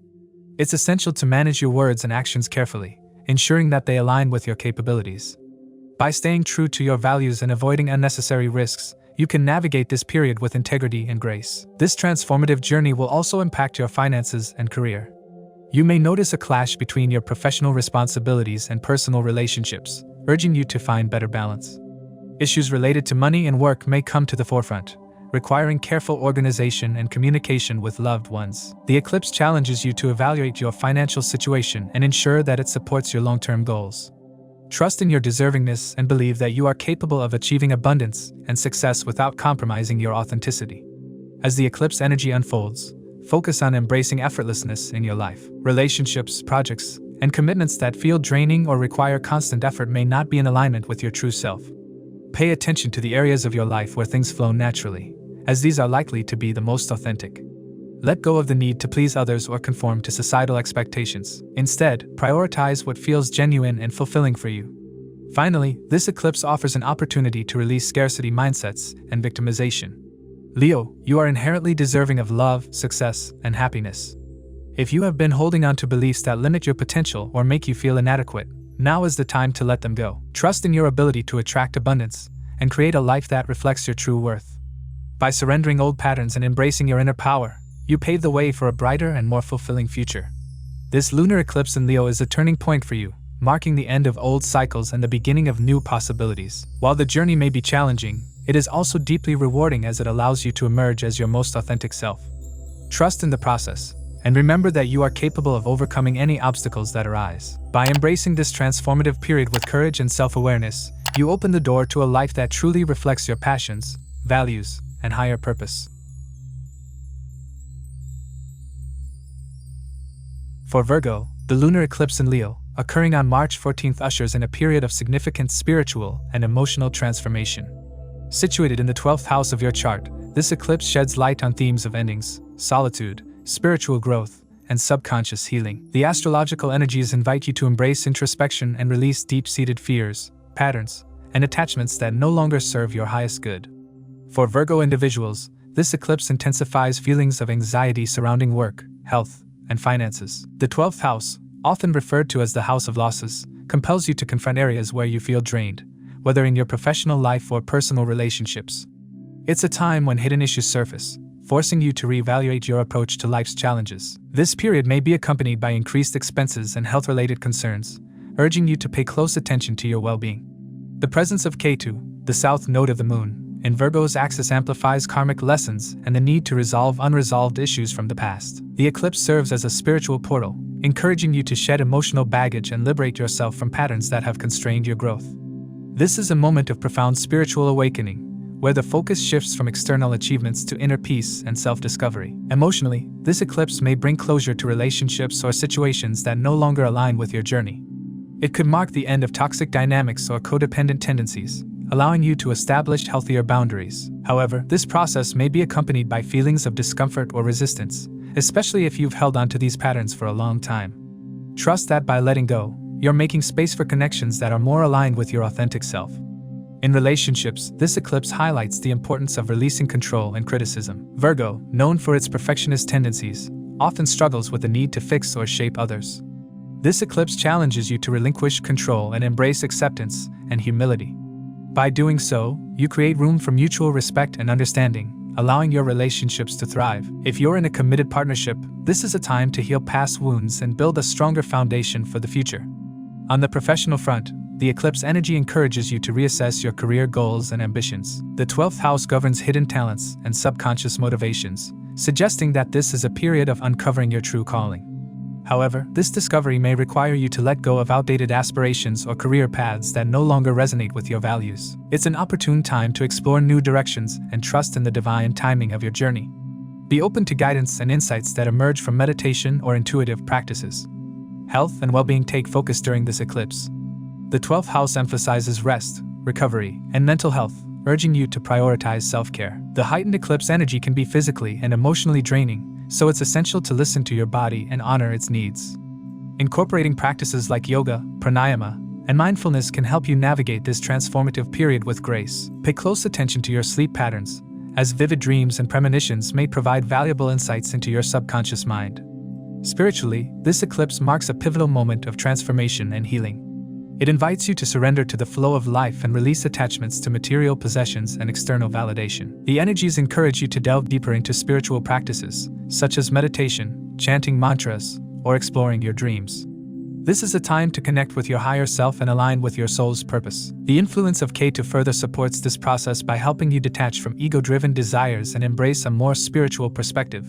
It's essential to manage your words and actions carefully, ensuring that they align with your capabilities. By staying true to your values and avoiding unnecessary risks, you can navigate this period with integrity and grace. This transformative journey will also impact your finances and career. You may notice a clash between your professional responsibilities and personal relationships, urging you to find better balance. Issues related to money and work may come to the forefront, requiring careful organization and communication with loved ones. The eclipse challenges you to evaluate your financial situation and ensure that it supports your long-term goals. Trust in your deservingness and believe that you are capable of achieving abundance and success without compromising your authenticity. As the eclipse energy unfolds, focus on embracing effortlessness in your life. Relationships, projects, and commitments that feel draining or require constant effort may not be in alignment with your true self. Pay attention to the areas of your life where things flow naturally, as these are likely to be the most authentic. Let go of the need to please others or conform to societal expectations. Instead, prioritize what feels genuine and fulfilling for you. Finally, this eclipse offers an opportunity to release scarcity mindsets and victimization. Leo, you are inherently deserving of love, success, and happiness. If you have been holding on to beliefs that limit your potential or make you feel inadequate, now is the time to let them go. Trust in your ability to attract abundance and create a life that reflects your true worth. By surrendering old patterns and embracing your inner power, you pave the way for a brighter and more fulfilling future. This lunar eclipse in Leo is a turning point for you, marking the end of old cycles and the beginning of new possibilities. While the journey may be challenging, it is also deeply rewarding as it allows you to emerge as your most authentic self. Trust in the process, and remember that you are capable of overcoming any obstacles that arise. By embracing this transformative period with courage and self-awareness, you open the door to a life that truly reflects your passions, values, and higher purpose. For Virgo, the lunar eclipse in Leo, occurring on March 14th, ushers in a period of significant spiritual and emotional transformation. Situated in the 12th house of your chart, this eclipse sheds light on themes of endings, solitude, spiritual growth, and subconscious healing. The astrological energies invite you to embrace introspection and release deep-seated fears, patterns, and attachments that no longer serve your highest good. For Virgo individuals, this eclipse intensifies feelings of anxiety surrounding work, health, and finances. The 12th house, often referred to as the house of losses, compels you to confront areas where you feel drained, whether in your professional life or personal relationships. It's a time when hidden issues surface, forcing you to reevaluate your approach to life's challenges. This period may be accompanied by increased expenses and health-related concerns, urging you to pay close attention to your well-being. The presence of Ketu, the south node of the moon, in Virgo's axis amplifies karmic lessons and the need to resolve unresolved issues from the past. The eclipse serves as a spiritual portal, encouraging you to shed emotional baggage and liberate yourself from patterns that have constrained your growth. This is a moment of profound spiritual awakening, where the focus shifts from external achievements to inner peace and self-discovery. Emotionally, this eclipse may bring closure to relationships or situations that no longer align with your journey. It could mark the end of toxic dynamics or codependent tendencies, allowing you to establish healthier boundaries. However, this process may be accompanied by feelings of discomfort or resistance, especially if you've held on to these patterns for a long time. Trust that by letting go, you're making space for connections that are more aligned with your authentic self. In relationships, this eclipse highlights the importance of releasing control and criticism. Virgo, known for its perfectionist tendencies, often struggles with the need to fix or shape others. This eclipse challenges you to relinquish control and embrace acceptance and humility. By doing so, you create room for mutual respect and understanding, allowing your relationships to thrive. If you're in a committed partnership, this is a time to heal past wounds and build a stronger foundation for the future. On the professional front, the eclipse energy encourages you to reassess your career goals and ambitions. The 12th house governs hidden talents and subconscious motivations, suggesting that this is a period of uncovering your true calling. However, this discovery may require you to let go of outdated aspirations or career paths that no longer resonate with your values. It's an opportune time to explore new directions and trust in the divine timing of your journey. Be open to guidance and insights that emerge from meditation or intuitive practices. Health and well-being take focus during this eclipse. The 12th house emphasizes rest, recovery, and mental health, urging you to prioritize self-care. The heightened eclipse energy can be physically and emotionally draining, so it's essential to listen to your body and honor its needs. Incorporating practices like yoga, pranayama, and mindfulness can help you navigate this transformative period with grace. Pay close attention to your sleep patterns, as vivid dreams and premonitions may provide valuable insights into your subconscious mind. Spiritually, this eclipse marks a pivotal moment of transformation and healing. It invites you to surrender to the flow of life and release attachments to material possessions and external validation. The energies encourage you to delve deeper into spiritual practices, such as meditation, chanting mantras, or exploring your dreams. This is a time to connect with your higher self and align with your soul's purpose. The influence of Ketu further supports this process by helping you detach from ego-driven desires and embrace a more spiritual perspective.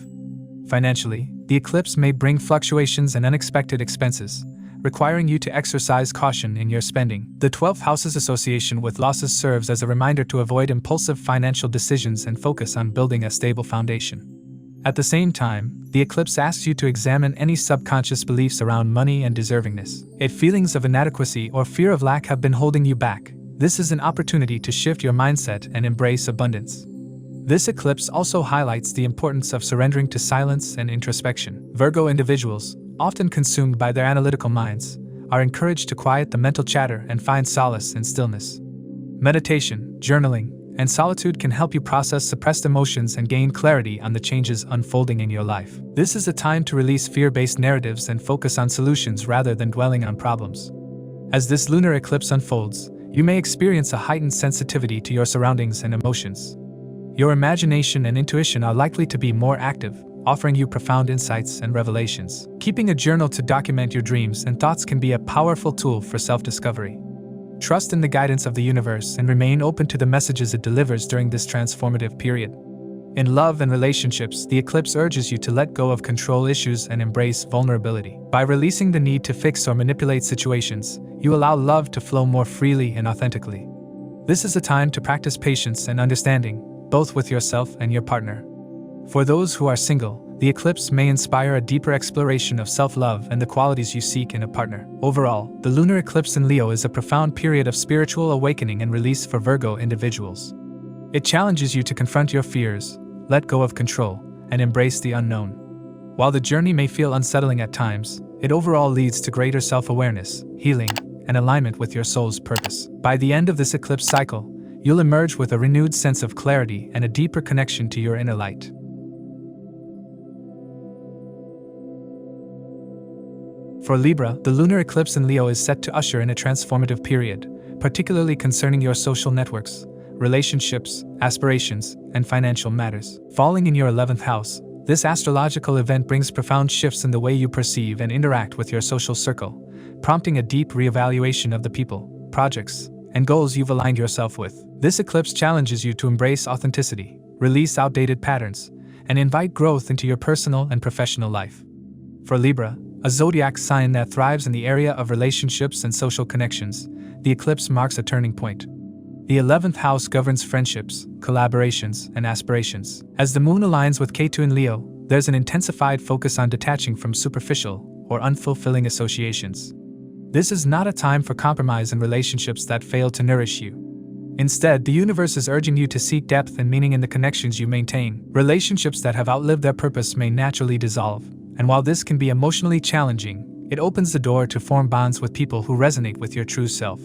Financially, the eclipse may bring fluctuations and unexpected expenses, requiring you to exercise caution in your spending. The 12th house's association with losses serves as a reminder to avoid impulsive financial decisions and focus on building a stable foundation. At the same time, the eclipse asks you to examine any subconscious beliefs around money and deservingness. If feelings of inadequacy or fear of lack have been holding you back, this is an opportunity to shift your mindset and embrace abundance. This eclipse also highlights the importance of surrendering to silence and introspection. Virgo individuals, often consumed by their analytical minds, are encouraged to quiet the mental chatter and find solace in stillness. Meditation, journaling, and solitude can help you process suppressed emotions and gain clarity on the changes unfolding in your life. This is a time to release fear-based narratives and focus on solutions rather than dwelling on problems. As this lunar eclipse unfolds, you may experience a heightened sensitivity to your surroundings and emotions. Your imagination and intuition are likely to be more active, offering you profound insights and revelations. Keeping a journal to document your dreams and thoughts can be a powerful tool for self-discovery. Trust in the guidance of the universe and remain open to the messages it delivers during this transformative period. In love and relationships, the eclipse urges you to let go of control issues and embrace vulnerability. By releasing the need to fix or manipulate situations, you allow love to flow more freely and authentically. This is a time to practice patience and understanding, both with yourself and your partner. For those who are single, the eclipse may inspire a deeper exploration of self-love and the qualities you seek in a partner. Overall, the lunar eclipse in Leo is a profound period of spiritual awakening and release for Virgo individuals. It challenges you to confront your fears, let go of control, and embrace the unknown. While the journey may feel unsettling at times, it overall leads to greater self-awareness, healing, and alignment with your soul's purpose. By the end of this eclipse cycle, you'll emerge with a renewed sense of clarity and a deeper connection to your inner light. For Libra, the lunar eclipse in Leo is set to usher in a transformative period, particularly concerning your social networks, relationships, aspirations, and financial matters. Falling in your 11th house, this astrological event brings profound shifts in the way you perceive and interact with your social circle, prompting a deep reevaluation of the people, projects, and goals you've aligned yourself with. This eclipse challenges you to embrace authenticity, release outdated patterns, and invite growth into your personal and professional life. For Libra, a zodiac sign that thrives in the area of relationships and social connections, the eclipse marks a turning point. The 11th house governs friendships, collaborations, and aspirations. As the moon aligns with Ketu in Leo, there's an intensified focus on detaching from superficial or unfulfilling associations. This is not a time for compromise in relationships that fail to nourish you. Instead, the universe is urging you to seek depth and meaning in the connections you maintain. Relationships that have outlived their purpose may naturally dissolve, and while this can be emotionally challenging, it opens the door to form bonds with people who resonate with your true self.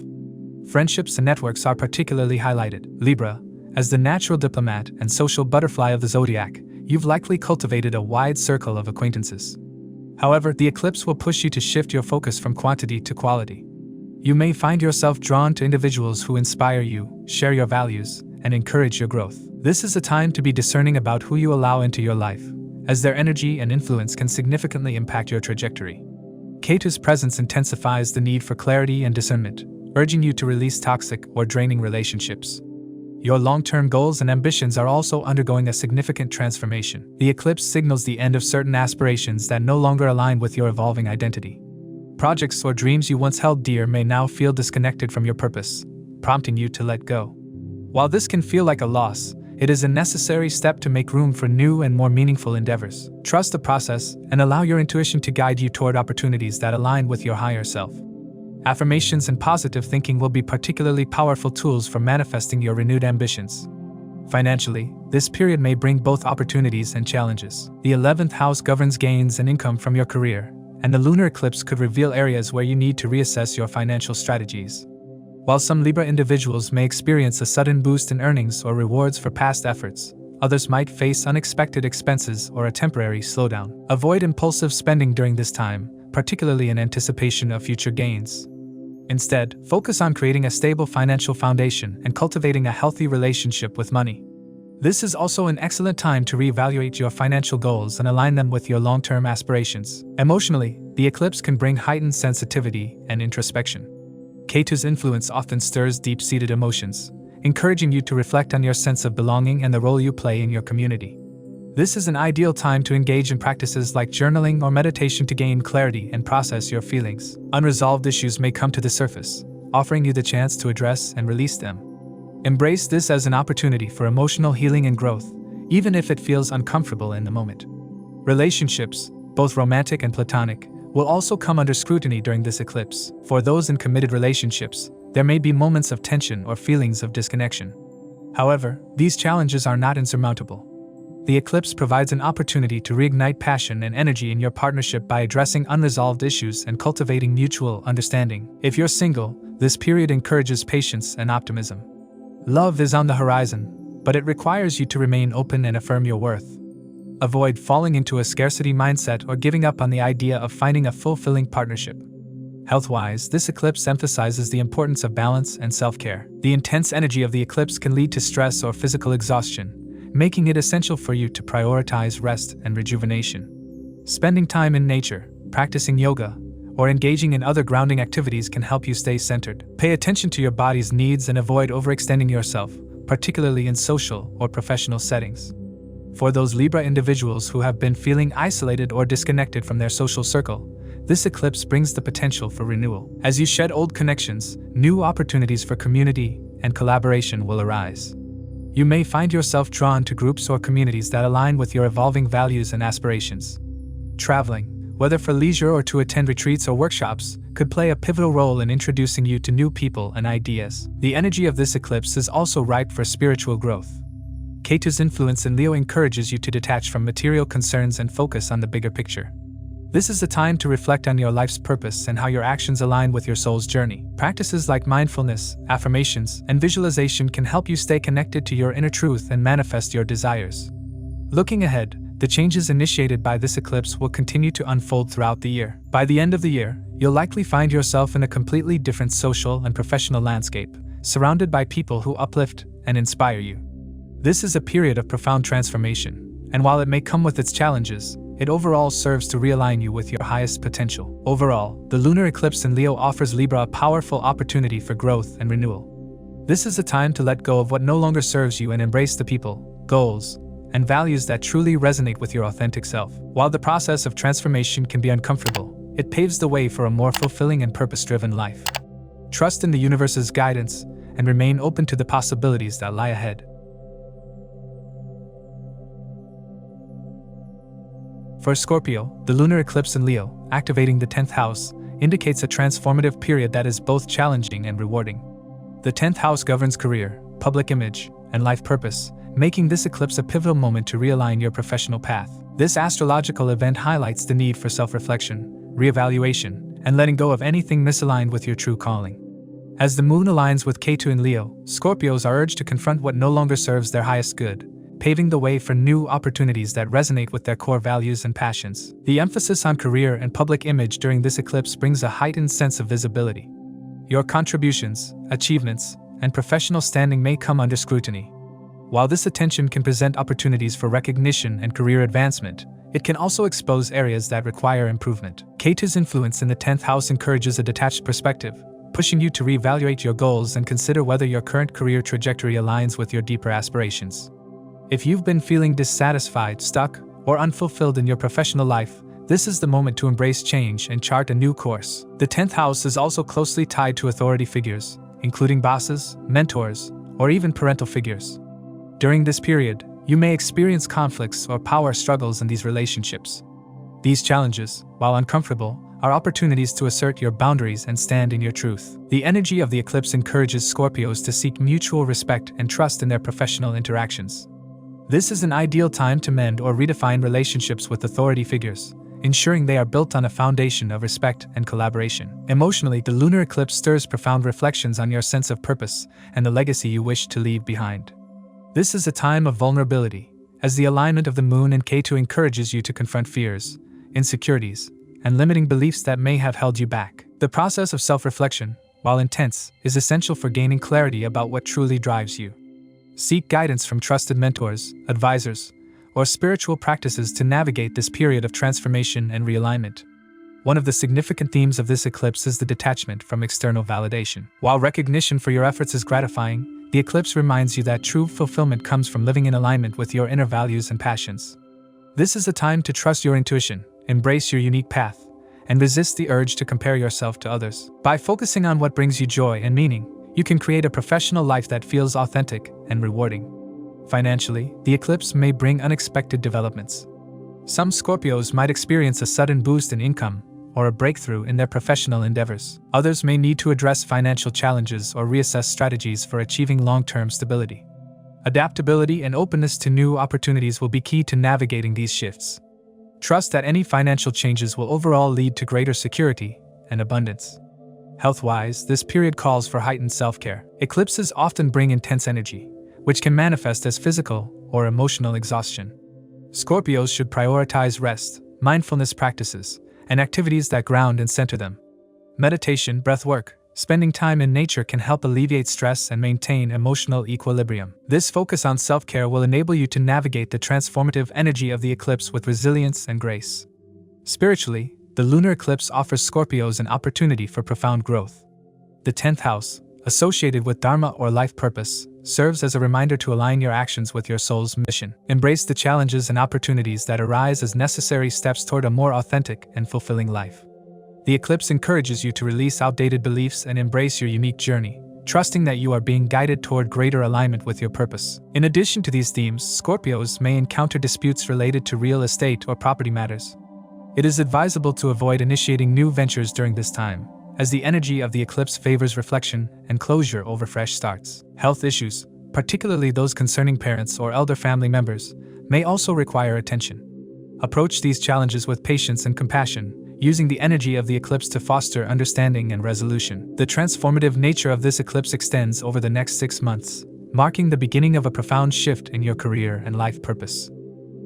Friendships and networks are particularly highlighted. Libra, as the natural diplomat and social butterfly of the zodiac, you've likely cultivated a wide circle of acquaintances. However, the eclipse will push you to shift your focus from quantity to quality. You may find yourself drawn to individuals who inspire you, share your values, and encourage your growth. This is a time to be discerning about who you allow into your life, as their energy and influence can significantly impact your trajectory. Ketu's presence intensifies the need for clarity and discernment, urging you to release toxic or draining relationships. Your long-term goals and ambitions are also undergoing a significant transformation. The eclipse signals the end of certain aspirations that no longer align with your evolving identity. Projects or dreams you once held dear may now feel disconnected from your purpose, prompting you to let go. While this can feel like a loss, it is a necessary step to make room for new and more meaningful endeavors. Trust the process and allow your intuition to guide you toward opportunities that align with your higher self. Affirmations and positive thinking will be particularly powerful tools for manifesting your renewed ambitions. Financially, this period may bring both opportunities and challenges. The 11th house governs gains and income from your career, and the lunar eclipse could reveal areas where you need to reassess your financial strategies. While some Libra individuals may experience a sudden boost in earnings or rewards for past efforts, others might face unexpected expenses or a temporary slowdown. Avoid impulsive spending during this time, particularly in anticipation of future gains. Instead, focus on creating a stable financial foundation and cultivating a healthy relationship with money. This is also an excellent time to reevaluate your financial goals and align them with your long-term aspirations. Emotionally, the eclipse can bring heightened sensitivity and introspection. Ketu's influence often stirs deep-seated emotions, encouraging you to reflect on your sense of belonging and the role you play in your community. This is an ideal time to engage in practices like journaling or meditation to gain clarity and process your feelings. Unresolved issues may come to the surface, offering you the chance to address and release them. Embrace this as an opportunity for emotional healing and growth, even if it feels uncomfortable in the moment. Relationships, both romantic and platonic, will also come under scrutiny during this eclipse. For those in committed relationships, there may be moments of tension or feelings of disconnection. However, these challenges are not insurmountable. The eclipse provides an opportunity to reignite passion and energy in your partnership by addressing unresolved issues and cultivating mutual understanding. If you're single, this period encourages patience and optimism. Love is on the horizon, but it requires you to remain open and affirm your worth. Avoid falling into a scarcity mindset or giving up on the idea of finding a fulfilling partnership. Health-wise, this eclipse emphasizes the importance of balance and self-care. The intense energy of the eclipse can lead to stress or physical exhaustion, making it essential for you to prioritize rest and rejuvenation. Spending time in nature, practicing yoga, or engaging in other grounding activities can help you stay centered. Pay attention to your body's needs and avoid overextending yourself, particularly in social or professional settings. For those Libra individuals who have been feeling isolated or disconnected from their social circle, this eclipse brings the potential for renewal. As you shed old connections, new opportunities for community and collaboration will arise. You may find yourself drawn to groups or communities that align with your evolving values and aspirations. Traveling, whether for leisure or to attend retreats or workshops, could play a pivotal role in introducing you to new people and ideas. The energy of this eclipse is also ripe for spiritual growth. Ketu's influence in Leo encourages you to detach from material concerns and focus on the bigger picture. This is a time to reflect on your life's purpose and how your actions align with your soul's journey. Practices like mindfulness, affirmations, and visualization can help you stay connected to your inner truth and manifest your desires. Looking ahead, the changes initiated by this eclipse will continue to unfold throughout the year. By the end of the year, you'll likely find yourself in a completely different social and professional landscape, surrounded by people who uplift and inspire you. This is a period of profound transformation, and while it may come with its challenges, it overall serves to realign you with your highest potential. Overall, the lunar eclipse in Leo offers Libra a powerful opportunity for growth and renewal. This is a time to let go of what no longer serves you and embrace the people, goals, and values that truly resonate with your authentic self. While the process of transformation can be uncomfortable, it paves the way for a more fulfilling and purpose-driven life. Trust in the universe's guidance and remain open to the possibilities that lie ahead. For Scorpio, the lunar eclipse in Leo, activating the 10th house, indicates a transformative period that is both challenging and rewarding. The 10th house governs career, public image, and life purpose, making this eclipse a pivotal moment to realign your professional path. This astrological event highlights the need for self-reflection, reevaluation, and letting go of anything misaligned with your true calling. As the moon aligns with Ketu in Leo, Scorpios are urged to confront what no longer serves their highest good, paving the way for new opportunities that resonate with their core values and passions. The emphasis on career and public image during this eclipse brings a heightened sense of visibility. Your contributions, achievements, and professional standing may come under scrutiny. While this attention can present opportunities for recognition and career advancement, it can also expose areas that require improvement. Ketu's influence in the 10th house encourages a detached perspective, pushing you to reevaluate your goals and consider whether your current career trajectory aligns with your deeper aspirations. If you've been feeling dissatisfied, stuck, or unfulfilled in your professional life, this is the moment to embrace change and chart a new course. The 10th house is also closely tied to authority figures, including bosses, mentors, or even parental figures. During this period, you may experience conflicts or power struggles in these relationships. These challenges, while uncomfortable, are opportunities to assert your boundaries and stand in your truth. The energy of the eclipse encourages Scorpios to seek mutual respect and trust in their professional interactions. This is an ideal time to mend or redefine relationships with authority figures, ensuring they are built on a foundation of respect and collaboration. Emotionally, the lunar eclipse stirs profound reflections on your sense of purpose and the legacy you wish to leave behind. This is a time of vulnerability, as the alignment of the moon and Ketu encourages you to confront fears, insecurities, and limiting beliefs that may have held you back. The process of self-reflection, while intense, is essential for gaining clarity about what truly drives you. Seek guidance from trusted mentors, advisors, or spiritual practices to navigate this period of transformation and realignment. One of the significant themes of this eclipse is the detachment from external validation. While recognition for your efforts is gratifying, the eclipse reminds you that true fulfillment comes from living in alignment with your inner values and passions. This is a time to trust your intuition, embrace your unique path, and resist the urge to compare yourself to others. By focusing on what brings you joy and meaning, you can create a professional life that feels authentic and rewarding. Financially, the eclipse may bring unexpected developments. Some Scorpios might experience a sudden boost in income or a breakthrough in their professional endeavors. Others may need to address financial challenges or reassess strategies for achieving long-term stability. Adaptability and openness to new opportunities will be key to navigating these shifts. Trust that any financial changes will overall lead to greater security and abundance. Health-wise, this period calls for heightened self-care. Eclipses often bring intense energy, which can manifest as physical or emotional exhaustion. Scorpios should prioritize rest, mindfulness practices, and activities that ground and center them. Meditation, breathwork, spending time in nature can help alleviate stress and maintain emotional equilibrium. This focus on self-care will enable you to navigate the transformative energy of the eclipse with resilience and grace. Spiritually, the lunar eclipse offers Scorpios an opportunity for profound growth. The 10th house, associated with Dharma or life purpose, serves as a reminder to align your actions with your soul's mission. Embrace the challenges and opportunities that arise as necessary steps toward a more authentic and fulfilling life. The eclipse encourages you to release outdated beliefs and embrace your unique journey, trusting that you are being guided toward greater alignment with your purpose. In addition to these themes, Scorpios may encounter disputes related to real estate or property matters. It is advisable to avoid initiating new ventures during this time, as the energy of the eclipse favors reflection and closure over fresh starts. Health issues, particularly those concerning parents or elder family members, may also require attention. Approach these challenges with patience and compassion, using the energy of the eclipse to foster understanding and resolution. The transformative nature of this eclipse extends over the next 6 months, marking the beginning of a profound shift in your career and life purpose.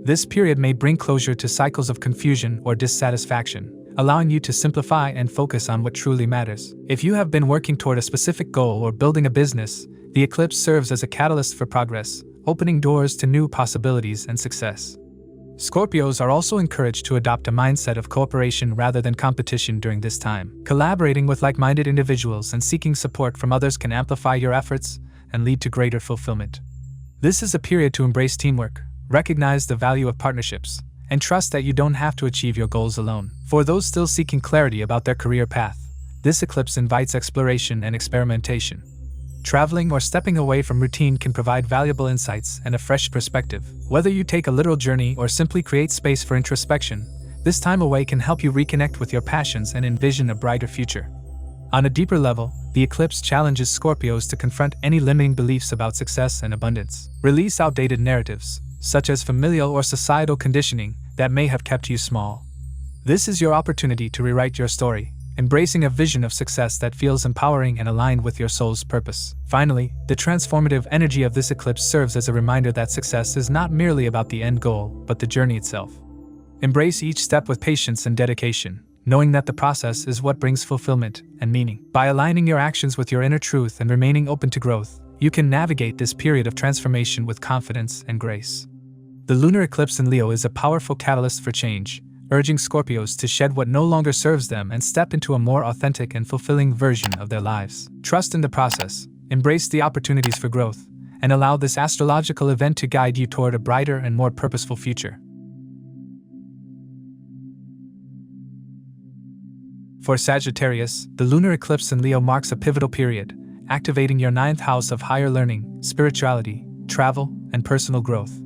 This period may bring closure to cycles of confusion or dissatisfaction, allowing you to simplify and focus on what truly matters. If you have been working toward a specific goal or building a business, the eclipse serves as a catalyst for progress, opening doors to new possibilities and success. Scorpios are also encouraged to adopt a mindset of cooperation rather than competition during this time. Collaborating with like-minded individuals and seeking support from others can amplify your efforts and lead to greater fulfillment. This is a period to embrace teamwork, recognize the value of partnerships, and trust that you don't have to achieve your goals alone. For those still seeking clarity about their career path, this eclipse invites exploration and experimentation. Traveling or stepping away from routine can provide valuable insights and a fresh perspective. Whether you take a literal journey or simply create space for introspection, this time away can help you reconnect with your passions and envision a brighter future. On a deeper level, the eclipse challenges Scorpios to confront any limiting beliefs about success and abundance. Release outdated narratives, such as familial or societal conditioning, that may have kept you small. This is your opportunity to rewrite your story, embracing a vision of success that feels empowering and aligned with your soul's purpose. Finally, the transformative energy of this eclipse serves as a reminder that success is not merely about the end goal, but the journey itself. Embrace each step with patience and dedication, knowing that the process is what brings fulfillment and meaning. By aligning your actions with your inner truth and remaining open to growth, you can navigate this period of transformation with confidence and grace. The lunar eclipse in Leo is a powerful catalyst for change, urging Scorpios to shed what no longer serves them and step into a more authentic and fulfilling version of their lives. Trust in the process, embrace the opportunities for growth, and allow this astrological event to guide you toward a brighter and more purposeful future. For Sagittarius, the lunar eclipse in Leo marks a pivotal period, activating your 9th house of higher learning, spirituality, travel, and personal growth.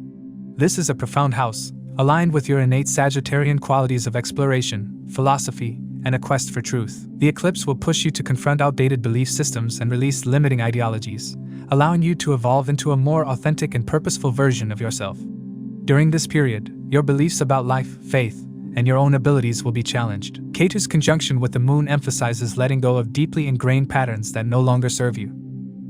This is a profound house, aligned with your innate Sagittarian qualities of exploration, philosophy, and a quest for truth. The eclipse will push you to confront outdated belief systems and release limiting ideologies, allowing you to evolve into a more authentic and purposeful version of yourself. During this period, your beliefs about life, faith, and your own abilities will be challenged. Ketu's conjunction with the moon emphasizes letting go of deeply ingrained patterns that no longer serve you.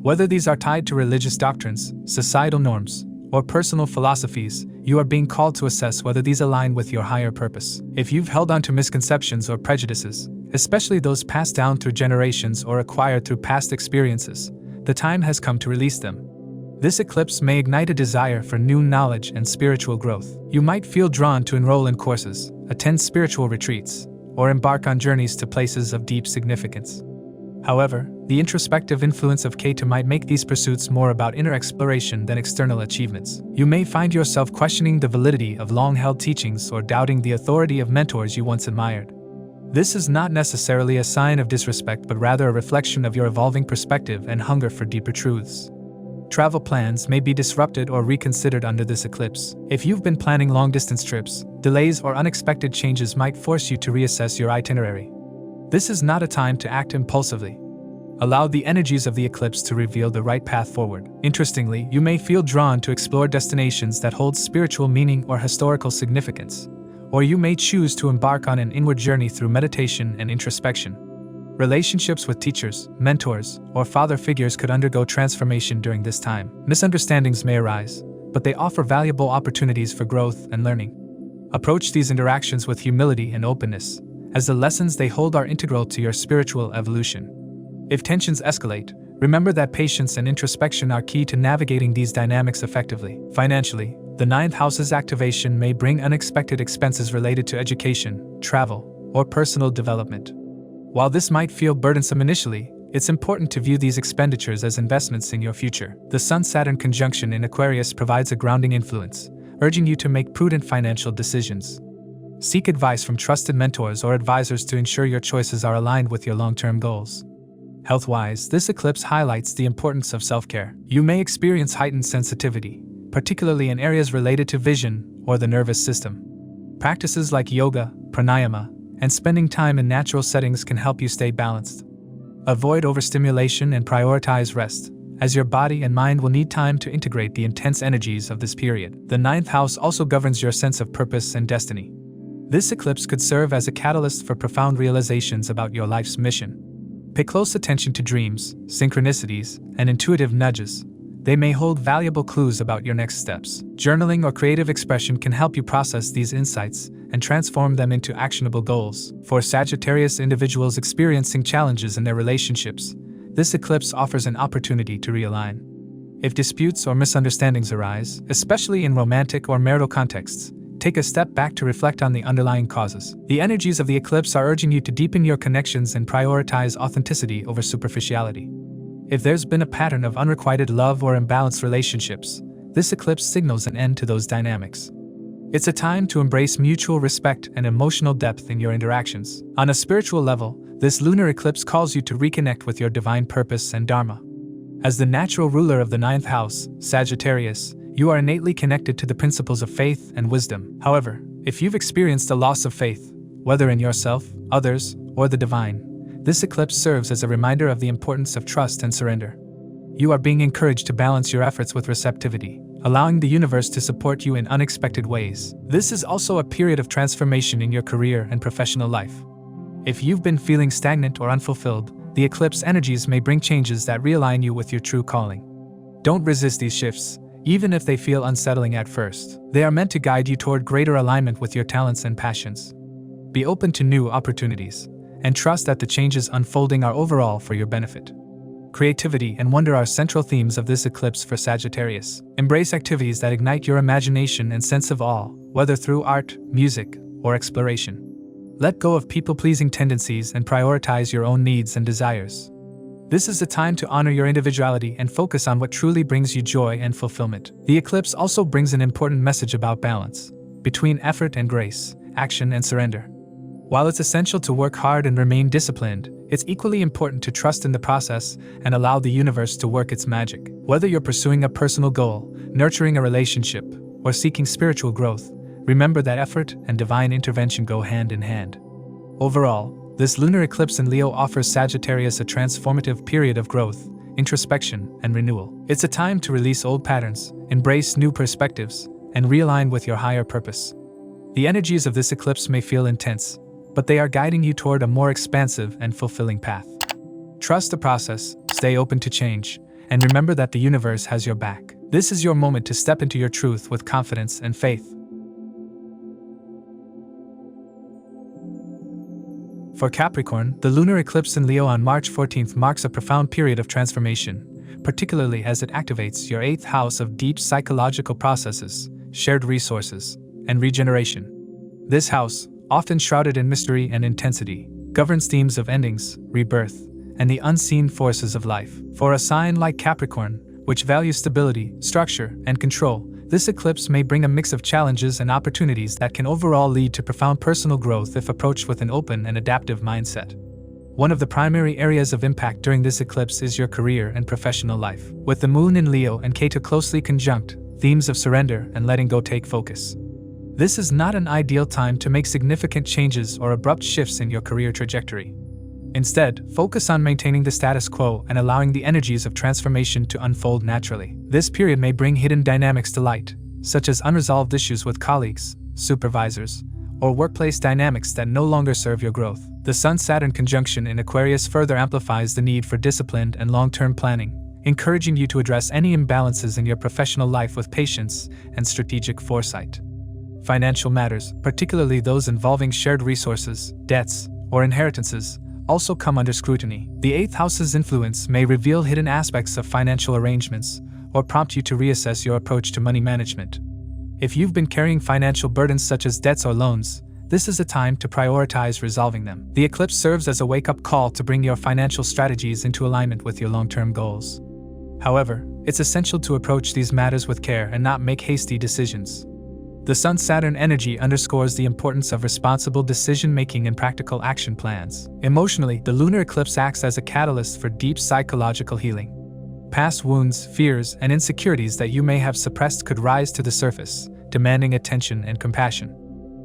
Whether these are tied to religious doctrines, societal norms, or personal philosophies, you are being called to assess whether these align with your higher purpose. If you've held on to misconceptions or prejudices, especially those passed down through generations or acquired through past experiences, the time has come to release them. This eclipse may ignite a desire for new knowledge and spiritual growth. You might feel drawn to enroll in courses, attend spiritual retreats, or embark on journeys to places of deep significance. However, the introspective influence of Ketu might make these pursuits more about inner exploration than external achievements. You may find yourself questioning the validity of long-held teachings or doubting the authority of mentors you once admired. This is not necessarily a sign of disrespect but rather a reflection of your evolving perspective and hunger for deeper truths. Travel plans may be disrupted or reconsidered under this eclipse. If you've been planning long-distance trips, delays or unexpected changes might force you to reassess your itinerary. This is not a time to act impulsively. Allow the energies of the eclipse to reveal the right path forward. Interestingly, you may feel drawn to explore destinations that hold spiritual meaning or historical significance, or you may choose to embark on an inward journey through meditation and introspection. Relationships with teachers, mentors, or father figures could undergo transformation during this time. Misunderstandings may arise, but they offer valuable opportunities for growth and learning. Approach these interactions with humility and openness, as the lessons they hold are integral to your spiritual evolution. If tensions escalate, remember that patience and introspection are key to navigating these dynamics effectively. Financially, the ninth house's activation may bring unexpected expenses related to education, travel, or personal development. While this might feel burdensome initially, it's important to view these expenditures as investments in your future. The Sun-Saturn conjunction in Aquarius provides a grounding influence, urging you to make prudent financial decisions. Seek advice from trusted mentors or advisors to ensure your choices are aligned with your long-term goals. Health-wise, this eclipse highlights the importance of self-care. You may experience heightened sensitivity, particularly in areas related to vision or the nervous system. Practices like yoga, pranayama, and spending time in natural settings can help you stay balanced. Avoid overstimulation and prioritize rest, as your body and mind will need time to integrate the intense energies of this period. The ninth house also governs your sense of purpose and destiny. This eclipse could serve as a catalyst for profound realizations about your life's mission. Pay close attention to dreams, synchronicities, and intuitive nudges. They may hold valuable clues about your next steps. Journaling or creative expression can help you process these insights and transform them into actionable goals. For Sagittarius individuals experiencing challenges in their relationships, this eclipse offers an opportunity to realign. If disputes or misunderstandings arise, especially in romantic or marital contexts, take a step back to reflect on the underlying causes. The energies of the eclipse are urging you to deepen your connections and prioritize authenticity over superficiality. If there's been a pattern of unrequited love or imbalanced relationships, this eclipse signals an end to those dynamics. It's a time to embrace mutual respect and emotional depth in your interactions. On a spiritual level, this lunar eclipse calls you to reconnect with your divine purpose and dharma. As the natural ruler of the ninth house, Sagittarius, you are innately connected to the principles of faith and wisdom. However, if you've experienced a loss of faith, whether in yourself, others, or the divine, this eclipse serves as a reminder of the importance of trust and surrender. You are being encouraged to balance your efforts with receptivity, allowing the universe to support you in unexpected ways. This is also a period of transformation in your career and professional life. If you've been feeling stagnant or unfulfilled, the eclipse energies may bring changes that realign you with your true calling. Don't resist these shifts, even if they feel unsettling at first. They are meant to guide you toward greater alignment with your talents and passions. Be open to new opportunities, and trust that the changes unfolding are overall for your benefit. Creativity and wonder are central themes of this eclipse for Sagittarius. Embrace activities that ignite your imagination and sense of awe, whether through art, music, or exploration. Let go of people-pleasing tendencies and prioritize your own needs and desires. This is the time to honor your individuality and focus on what truly brings you joy and fulfillment. The eclipse also brings an important message about balance between effort and grace, action and surrender. While it's essential to work hard and remain disciplined, it's equally important to trust in the process and allow the universe to work its magic. Whether you're pursuing a personal goal, nurturing a relationship, or seeking spiritual growth, remember that effort and divine intervention go hand in hand. Overall, this lunar eclipse in Leo offers Sagittarius a transformative period of growth, introspection, and renewal. It's a time to release old patterns, embrace new perspectives, and realign with your higher purpose. The energies of this eclipse may feel intense, but they are guiding you toward a more expansive and fulfilling path. Trust the process, stay open to change, and remember that the universe has your back. This is your moment to step into your truth with confidence and faith. For Capricorn, the lunar eclipse in Leo on March 14th marks a profound period of transformation, particularly as it activates your 8th house of deep psychological processes, shared resources, and regeneration. This house, often shrouded in mystery and intensity, governs themes of endings, rebirth, and the unseen forces of life. For a sign like Capricorn, which values stability, structure, and control, this eclipse may bring a mix of challenges and opportunities that can overall lead to profound personal growth if approached with an open and adaptive mindset. One of the primary areas of impact during this eclipse is your career and professional life. With the Moon in Leo and Ketu closely conjunct, themes of surrender and letting go take focus. This is not an ideal time to make significant changes or abrupt shifts in your career trajectory. Instead, focus on maintaining the status quo and allowing the energies of transformation to unfold naturally. This period may bring hidden dynamics to light, such as unresolved issues with colleagues, supervisors, or workplace dynamics that no longer serve your growth. The Sun-Saturn conjunction in Aquarius further amplifies the need for disciplined and long-term planning, encouraging you to address any imbalances in your professional life with patience and strategic foresight. Financial matters, particularly those involving shared resources, debts, or inheritances, also come under scrutiny. The 8th house's influence may reveal hidden aspects of financial arrangements or prompt you to reassess your approach to money management. If you've been carrying financial burdens such as debts or loans, this is a time to prioritize resolving them. The eclipse serves as a wake-up call to bring your financial strategies into alignment with your long-term goals. However, it's essential to approach these matters with care and not make hasty decisions. The Sun-Saturn energy underscores the importance of responsible decision-making and practical action plans. Emotionally, the lunar eclipse acts as a catalyst for deep psychological healing. Past wounds, fears, and insecurities that you may have suppressed could rise to the surface, demanding attention and compassion.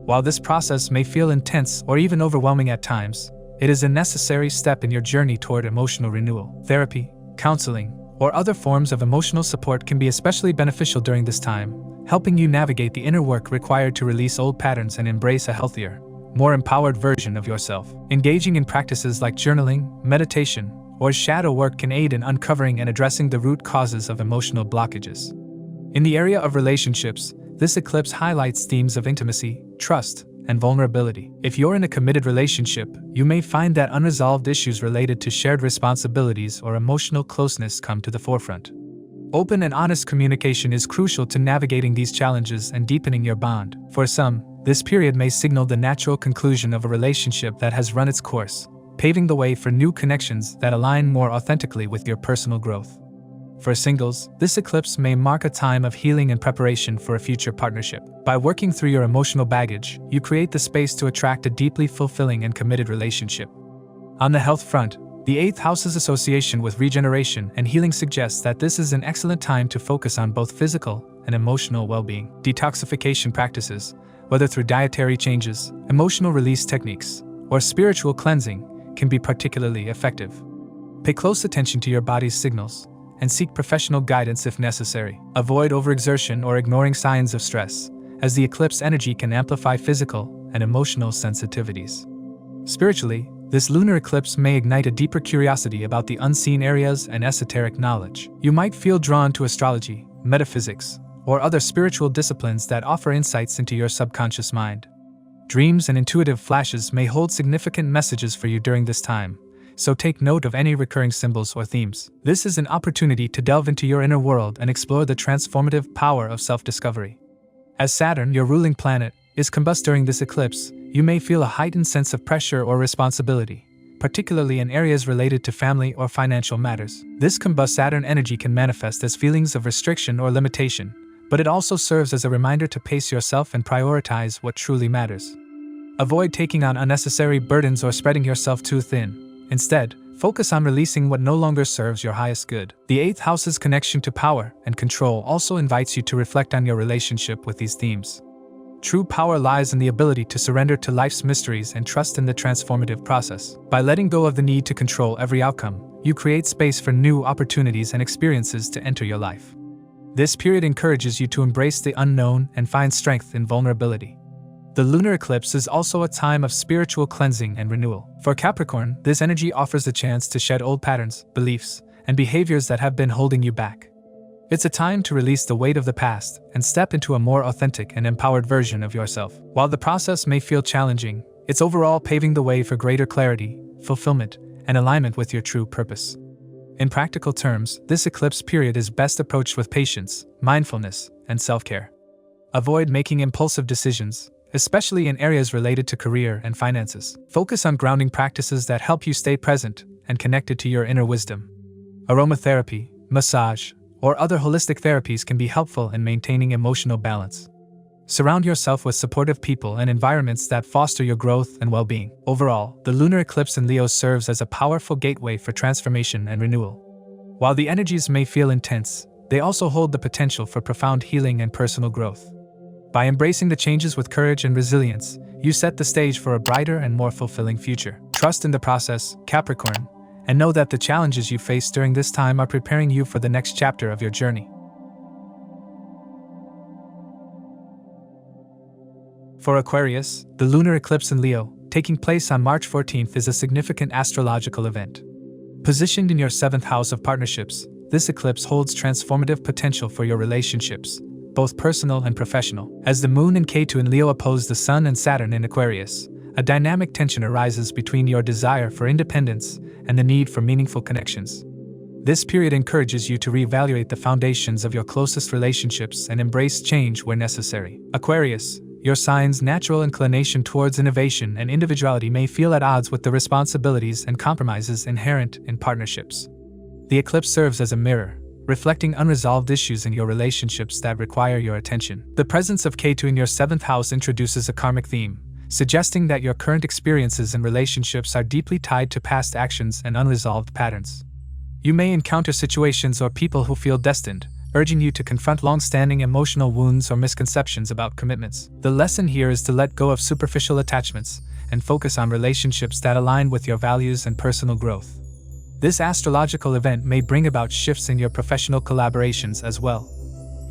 While this process may feel intense or even overwhelming at times, it is a necessary step in your journey toward emotional renewal. Therapy, counseling, or other forms of emotional support can be especially beneficial during this time, helping you navigate the inner work required to release old patterns and embrace a healthier, more empowered version of yourself. Engaging in practices like journaling, meditation, or shadow work can aid in uncovering and addressing the root causes of emotional blockages. In the area of relationships, this eclipse highlights themes of intimacy, trust, and vulnerability. If you're in a committed relationship, you may find that unresolved issues related to shared responsibilities or emotional closeness come to the forefront. Open and honest communication is crucial to navigating these challenges and deepening your bond. For some, this period may signal the natural conclusion of a relationship that has run its course, paving the way for new connections that align more authentically with your personal growth. For singles, this eclipse may mark a time of healing and preparation for a future partnership. By working through your emotional baggage, you create the space to attract a deeply fulfilling and committed relationship. On the health front, the 8th house's association with regeneration and healing suggests that this is an excellent time to focus on both physical and emotional well-being. Detoxification practices, whether through dietary changes, emotional release techniques, or spiritual cleansing, can be particularly effective. Pay close attention to your body's signals and seek professional guidance if necessary. Avoid overexertion or ignoring signs of stress, as the eclipse energy can amplify physical and emotional sensitivities. Spiritually, this lunar eclipse may ignite a deeper curiosity about the unseen areas and esoteric knowledge. You might feel drawn to astrology, metaphysics, or other spiritual disciplines that offer insights into your subconscious mind. Dreams and intuitive flashes may hold significant messages for you during this time, so take note of any recurring symbols or themes. This is an opportunity to delve into your inner world and explore the transformative power of self-discovery. As Saturn, your ruling planet, is combust during this eclipse, you may feel a heightened sense of pressure or responsibility, particularly in areas related to family or financial matters. This combust Saturn energy can manifest as feelings of restriction or limitation, but it also serves as a reminder to pace yourself and prioritize what truly matters. Avoid taking on unnecessary burdens or spreading yourself too thin. Instead, focus on releasing what no longer serves your highest good. The 8th house's connection to power and control also invites you to reflect on your relationship with these themes. True power lies in the ability to surrender to life's mysteries and trust in the transformative process. By letting go of the need to control every outcome, you create space for new opportunities and experiences to enter your life. This period encourages you to embrace the unknown and find strength in vulnerability. The lunar eclipse is also a time of spiritual cleansing and renewal. For Capricorn, this energy offers a chance to shed old patterns, beliefs, and behaviors that have been holding you back. It's a time to release the weight of the past and step into a more authentic and empowered version of yourself. While the process may feel challenging, it's overall paving the way for greater clarity, fulfillment, and alignment with your true purpose. In practical terms, this eclipse period is best approached with patience, mindfulness, and self-care. Avoid making impulsive decisions, especially in areas related to career and finances. Focus on grounding practices that help you stay present and connected to your inner wisdom. Aromatherapy, massage, or other holistic therapies can be helpful in maintaining emotional balance. Surround yourself with supportive people and environments that foster your growth and well-being. Overall, the lunar eclipse in Leo serves as a powerful gateway for transformation and renewal. While the energies may feel intense, they also hold the potential for profound healing and personal growth. By embracing the changes with courage and resilience, you set the stage for a brighter and more fulfilling future. Trust in the process, Capricorn, and know that the challenges you face during this time are preparing you for the next chapter of your journey. For Aquarius, the lunar eclipse in Leo, taking place on March 14th, is a significant astrological event. Positioned in your 7th house of partnerships, this eclipse holds transformative potential for your relationships, both personal and professional. As the moon and Ketu in Leo oppose the sun and Saturn in Aquarius, a dynamic tension arises between your desire for independence and the need for meaningful connections. This period encourages you to reevaluate the foundations of your closest relationships and embrace change where necessary. Aquarius, your sign's natural inclination towards innovation and individuality may feel at odds with the responsibilities and compromises inherent in partnerships. The eclipse serves as a mirror, reflecting unresolved issues in your relationships that require your attention. The presence of Ketu in your 7th house introduces a karmic theme, suggesting that your current experiences and relationships are deeply tied to past actions and unresolved patterns. You may encounter situations or people who feel destined, urging you to confront long-standing emotional wounds or misconceptions about commitments. The lesson here is to let go of superficial attachments and focus on relationships that align with your values and personal growth. This astrological event may bring about shifts in your professional collaborations as well.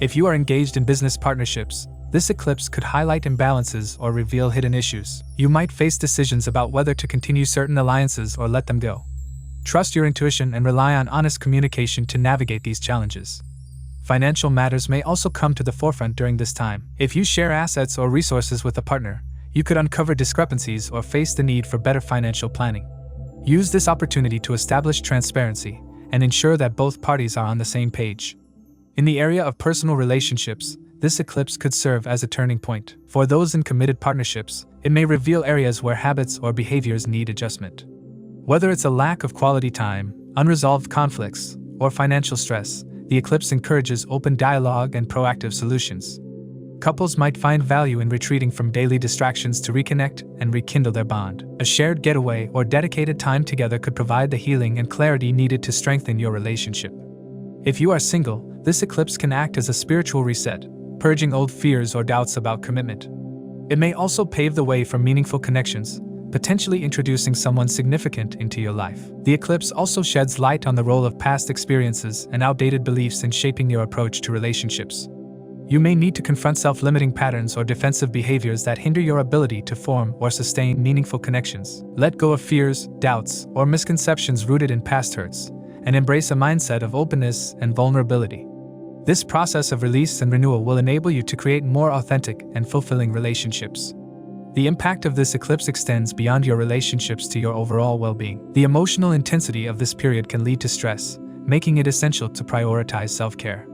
If you are engaged in business partnerships, this eclipse could highlight imbalances or reveal hidden issues. You might face decisions about whether to continue certain alliances or let them go. Trust your intuition and rely on honest communication to navigate these challenges. Financial matters may also come to the forefront during this time. If you share assets or resources with a partner, you could uncover discrepancies or face the need for better financial planning. Use this opportunity to establish transparency and ensure that both parties are on the same page. In the area of personal relationships, this eclipse could serve as a turning point. For those in committed partnerships, it may reveal areas where habits or behaviors need adjustment. Whether it's a lack of quality time, unresolved conflicts, or financial stress, the eclipse encourages open dialogue and proactive solutions. Couples might find value in retreating from daily distractions to reconnect and rekindle their bond. A shared getaway or dedicated time together could provide the healing and clarity needed to strengthen your relationship. If you are single, this eclipse can act as a spiritual reset, purging old fears or doubts about commitment. It may also pave the way for meaningful connections, potentially introducing someone significant into your life. The eclipse also sheds light on the role of past experiences and outdated beliefs in shaping your approach to relationships. You may need to confront self-limiting patterns or defensive behaviors that hinder your ability to form or sustain meaningful connections. Let go of fears, doubts, or misconceptions rooted in past hurts, and embrace a mindset of openness and vulnerability. This process of release and renewal will enable you to create more authentic and fulfilling relationships. The impact of this eclipse extends beyond your relationships to your overall well-being. The emotional intensity of this period can lead to stress, making it essential to prioritize self-care.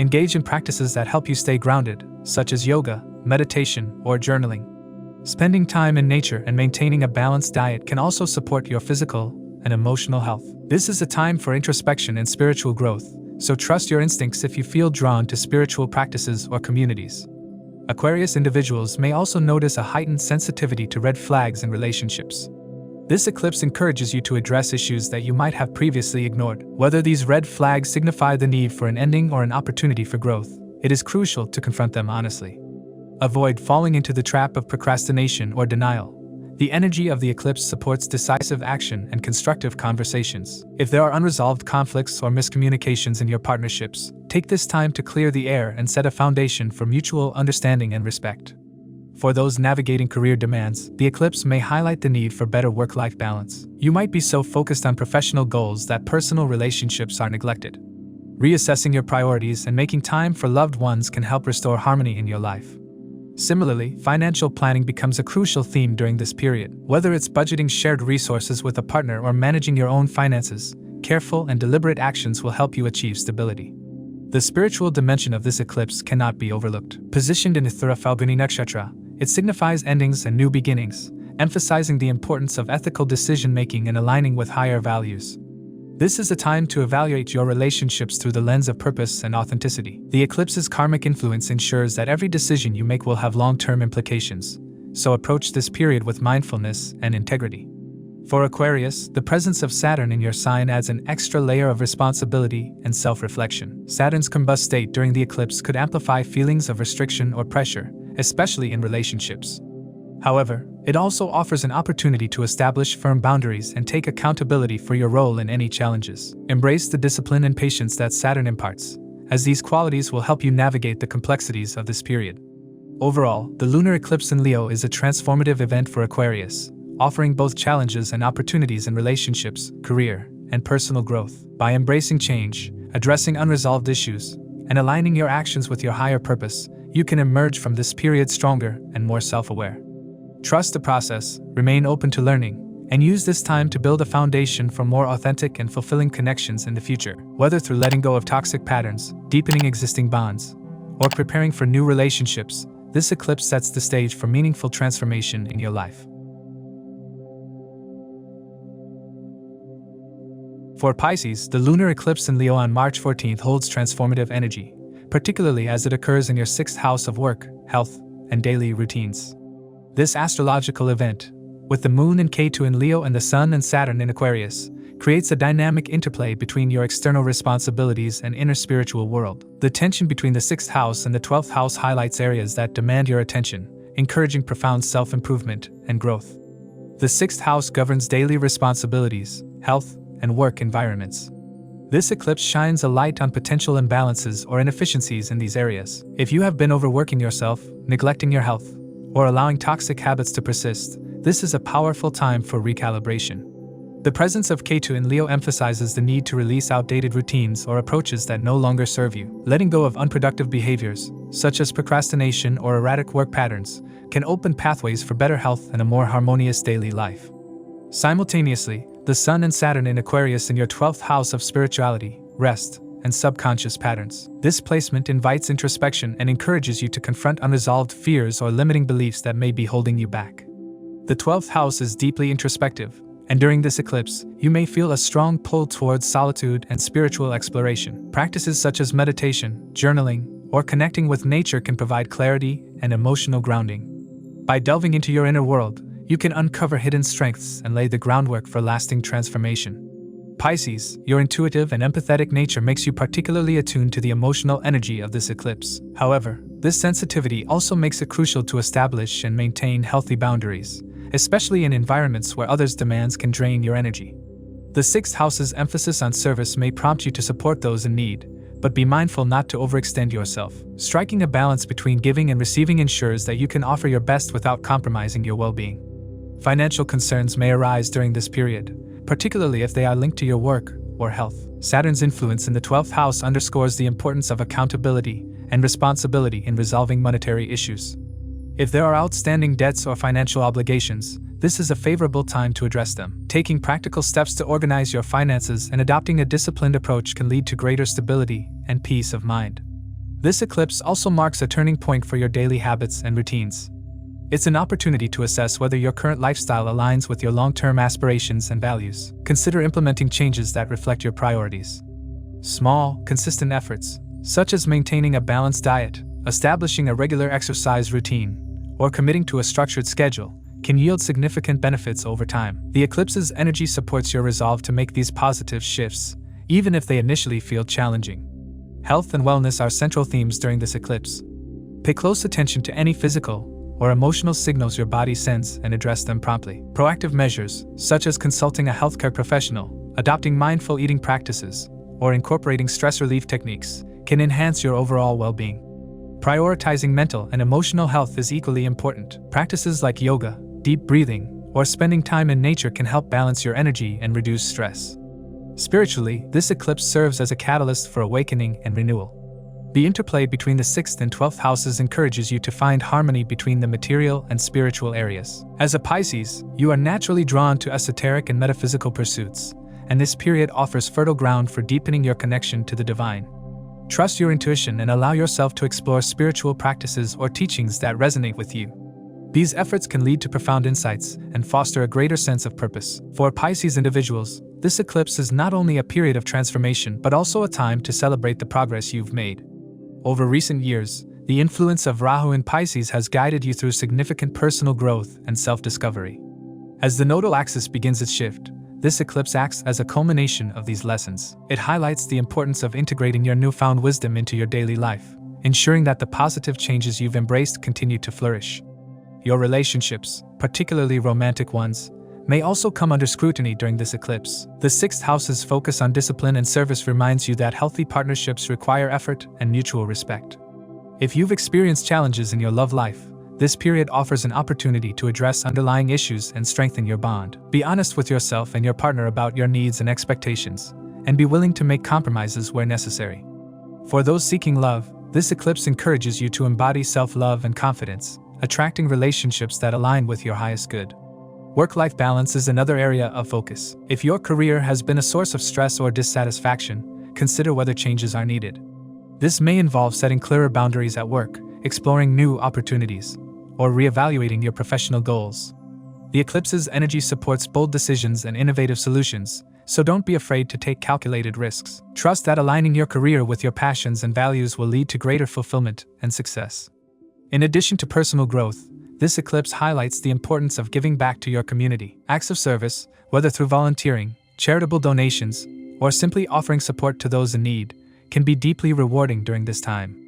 Engage in practices that help you stay grounded, such as yoga, meditation, or journaling. Spending time in nature and maintaining a balanced diet can also support your physical and emotional health. This is a time for introspection and spiritual growth, so trust your instincts if you feel drawn to spiritual practices or communities. Aquarius individuals may also notice a heightened sensitivity to red flags in relationships. This eclipse encourages you to address issues that you might have previously ignored. Whether these red flags signify the need for an ending or an opportunity for growth, it is crucial to confront them honestly. Avoid falling into the trap of procrastination or denial. The energy of the eclipse supports decisive action and constructive conversations. If there are unresolved conflicts or miscommunications in your partnerships, take this time to clear the air and set a foundation for mutual understanding and respect. For those navigating career demands, the eclipse may highlight the need for better work-life balance. You might be so focused on professional goals that personal relationships are neglected. Reassessing your priorities and making time for loved ones can help restore harmony in your life. Similarly, financial planning becomes a crucial theme during this period. Whether it's budgeting shared resources with a partner or managing your own finances, careful and deliberate actions will help you achieve stability. The spiritual dimension of this eclipse cannot be overlooked. Positioned in Uttara Phalguni Nakshatra, it signifies endings and new beginnings, emphasizing the importance of ethical decision-making and aligning with higher values. This is a time to evaluate your relationships through the lens of purpose and authenticity. The eclipse's karmic influence ensures that every decision you make will have long-term implications, so approach this period with mindfulness and integrity. For Aquarius, the presence of Saturn in your sign adds an extra layer of responsibility and self-reflection. Saturn's combust state during the eclipse could amplify feelings of restriction or pressure, especially in relationships. However, it also offers an opportunity to establish firm boundaries and take accountability for your role in any challenges. Embrace the discipline and patience that Saturn imparts, as these qualities will help you navigate the complexities of this period. Overall, the lunar eclipse in Leo is a transformative event for Aquarius, offering both challenges and opportunities in relationships, career, and personal growth. By embracing change, addressing unresolved issues, and aligning your actions with your higher purpose, you can emerge from this period stronger and more self-aware. Trust the process, remain open to learning, and use this time to build a foundation for more authentic and fulfilling connections in the future. Whether through letting go of toxic patterns, deepening existing bonds, or preparing for new relationships, this eclipse sets the stage for meaningful transformation in your life. For Pisces, the lunar eclipse in Leo on March 14th holds transformative energy, particularly as it occurs in your 6th house of work, health, and daily routines. This astrological event, with the Moon and Ketu in Leo and the Sun and Saturn in Aquarius, creates a dynamic interplay between your external responsibilities and inner spiritual world. The tension between the 6th house and the 12th house highlights areas that demand your attention, encouraging profound self-improvement and growth. The 6th house governs daily responsibilities, health, and work environments. This eclipse shines a light on potential imbalances or inefficiencies in these areas. If you have been overworking yourself, neglecting your health, or allowing toxic habits to persist, this is a powerful time for recalibration. The presence of Ketu in Leo emphasizes the need to release outdated routines or approaches that no longer serve you. Letting go of unproductive behaviors, such as procrastination or erratic work patterns, can open pathways for better health and a more harmonious daily life. Simultaneously, the Sun and Saturn in Aquarius in your 12th house of spirituality, rest, and subconscious patterns. This placement invites introspection and encourages you to confront unresolved fears or limiting beliefs that may be holding you back. The 12th house is deeply introspective, and during this eclipse, you may feel a strong pull towards solitude and spiritual exploration. Practices such as meditation, journaling, or connecting with nature can provide clarity and emotional grounding. By delving into your inner world, you can uncover hidden strengths and lay the groundwork for lasting transformation. Pisces, your intuitive and empathetic nature makes you particularly attuned to the emotional energy of this eclipse. However, this sensitivity also makes it crucial to establish and maintain healthy boundaries, especially in environments where others' demands can drain your energy. The 6th house's emphasis on service may prompt you to support those in need, but be mindful not to overextend yourself. Striking a balance between giving and receiving ensures that you can offer your best without compromising your well-being. Financial concerns may arise during this period, particularly if they are linked to your work or health. Saturn's influence in the 12th house underscores the importance of accountability and responsibility in resolving monetary issues. If there are outstanding debts or financial obligations, this is a favorable time to address them. Taking practical steps to organize your finances and adopting a disciplined approach can lead to greater stability and peace of mind. This eclipse also marks a turning point for your daily habits and routines. It's an opportunity to assess whether your current lifestyle aligns with your long-term aspirations and values. Consider implementing changes that reflect your priorities. Small, consistent efforts, such as maintaining a balanced diet, establishing a regular exercise routine, or committing to a structured schedule, can yield significant benefits over time. The eclipse's energy supports your resolve to make these positive shifts, even if they initially feel challenging. Health and wellness are central themes during this eclipse. Pay close attention to any physical or emotional signals your body sends and address them promptly. Proactive measures, such as consulting a healthcare professional, adopting mindful eating practices, or incorporating stress relief techniques, can enhance your overall well-being. Prioritizing mental and emotional health is equally important. Practices like yoga, deep breathing, or spending time in nature can help balance your energy and reduce stress. Spiritually, this eclipse serves as a catalyst for awakening and renewal. The interplay between the 6th and 12th houses encourages you to find harmony between the material and spiritual areas. As a Pisces, you are naturally drawn to esoteric and metaphysical pursuits, and this period offers fertile ground for deepening your connection to the divine. Trust your intuition and allow yourself to explore spiritual practices or teachings that resonate with you. These efforts can lead to profound insights and foster a greater sense of purpose. For Pisces individuals, this eclipse is not only a period of transformation but also a time to celebrate the progress you've made. Over recent years, the influence of Rahu in Pisces has guided you through significant personal growth and self-discovery. As the nodal axis begins its shift, this eclipse acts as a culmination of these lessons. It highlights the importance of integrating your newfound wisdom into your daily life, ensuring that the positive changes you've embraced continue to flourish. Your relationships, particularly romantic ones, may also come under scrutiny during this eclipse. The sixth house's focus on discipline and service reminds you that healthy partnerships require effort and mutual respect. If you've experienced challenges in your love life, this period offers an opportunity to address underlying issues and strengthen your bond. Be honest with yourself and your partner about your needs and expectations, and be willing to make compromises where necessary. For those seeking love, this eclipse encourages you to embody self-love and confidence, attracting relationships that align with your highest good. Work-life balance is another area of focus. If your career has been a source of stress or dissatisfaction, consider whether changes are needed. This may involve setting clearer boundaries at work, exploring new opportunities, or reevaluating your professional goals. The eclipse's energy supports bold decisions and innovative solutions, so don't be afraid to take calculated risks. Trust that aligning your career with your passions and values will lead to greater fulfillment and success. In addition to personal growth, this eclipse highlights the importance of giving back to your community. Acts of service, whether through volunteering, charitable donations, or simply offering support to those in need, can be deeply rewarding during this time.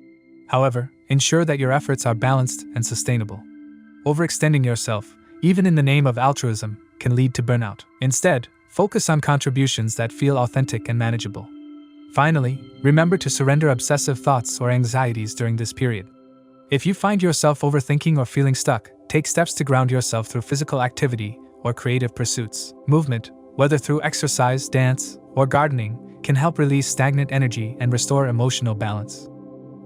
However, ensure that your efforts are balanced and sustainable. Overextending yourself, even in the name of altruism, can lead to burnout. Instead, focus on contributions that feel authentic and manageable. Finally, remember to surrender obsessive thoughts or anxieties during this period. If you find yourself overthinking or feeling stuck, take steps to ground yourself through physical activity or creative pursuits. Movement, whether through exercise, dance, or gardening, can help release stagnant energy and restore emotional balance.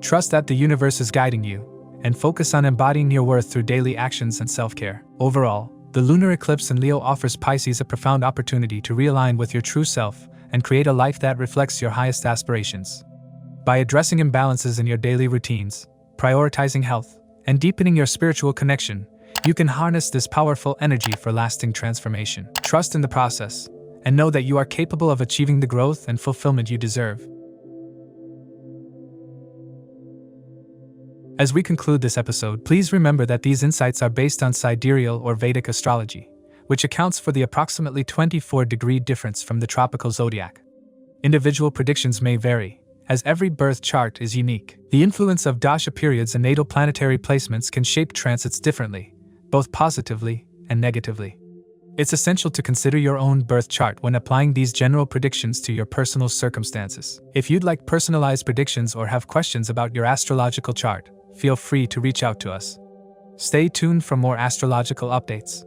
Trust that the universe is guiding you, and focus on embodying your worth through daily actions and self-care. Overall, the lunar eclipse in Leo offers Pisces a profound opportunity to realign with your true self and create a life that reflects your highest aspirations. By addressing imbalances in your daily routines, prioritizing health, and deepening your spiritual connection, you can harness this powerful energy for lasting transformation. Trust in the process, and know that you are capable of achieving the growth and fulfillment you deserve. As we conclude this episode, please remember that these insights are based on sidereal or Vedic astrology, which accounts for the approximately 24-degree difference from the tropical zodiac. Individual predictions may vary, as every birth chart is unique. The influence of dasha periods and natal planetary placements can shape transits differently, both positively and negatively. It's essential to consider your own birth chart when applying these general predictions to your personal circumstances. If you'd like personalized predictions or have questions about your astrological chart, feel free to reach out to us. Stay tuned for more astrological updates.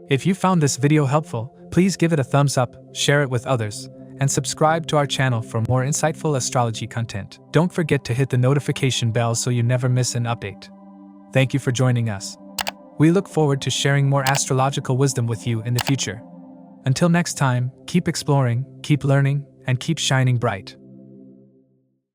If you found this video helpful, please give it a thumbs up, share it with others, and subscribe to our channel for more insightful astrology content. Don't forget to hit the notification bell so you never miss an update. Thank you for joining us. We look forward to sharing more astrological wisdom with you in the future. Until next time, keep exploring, keep learning, and keep shining bright.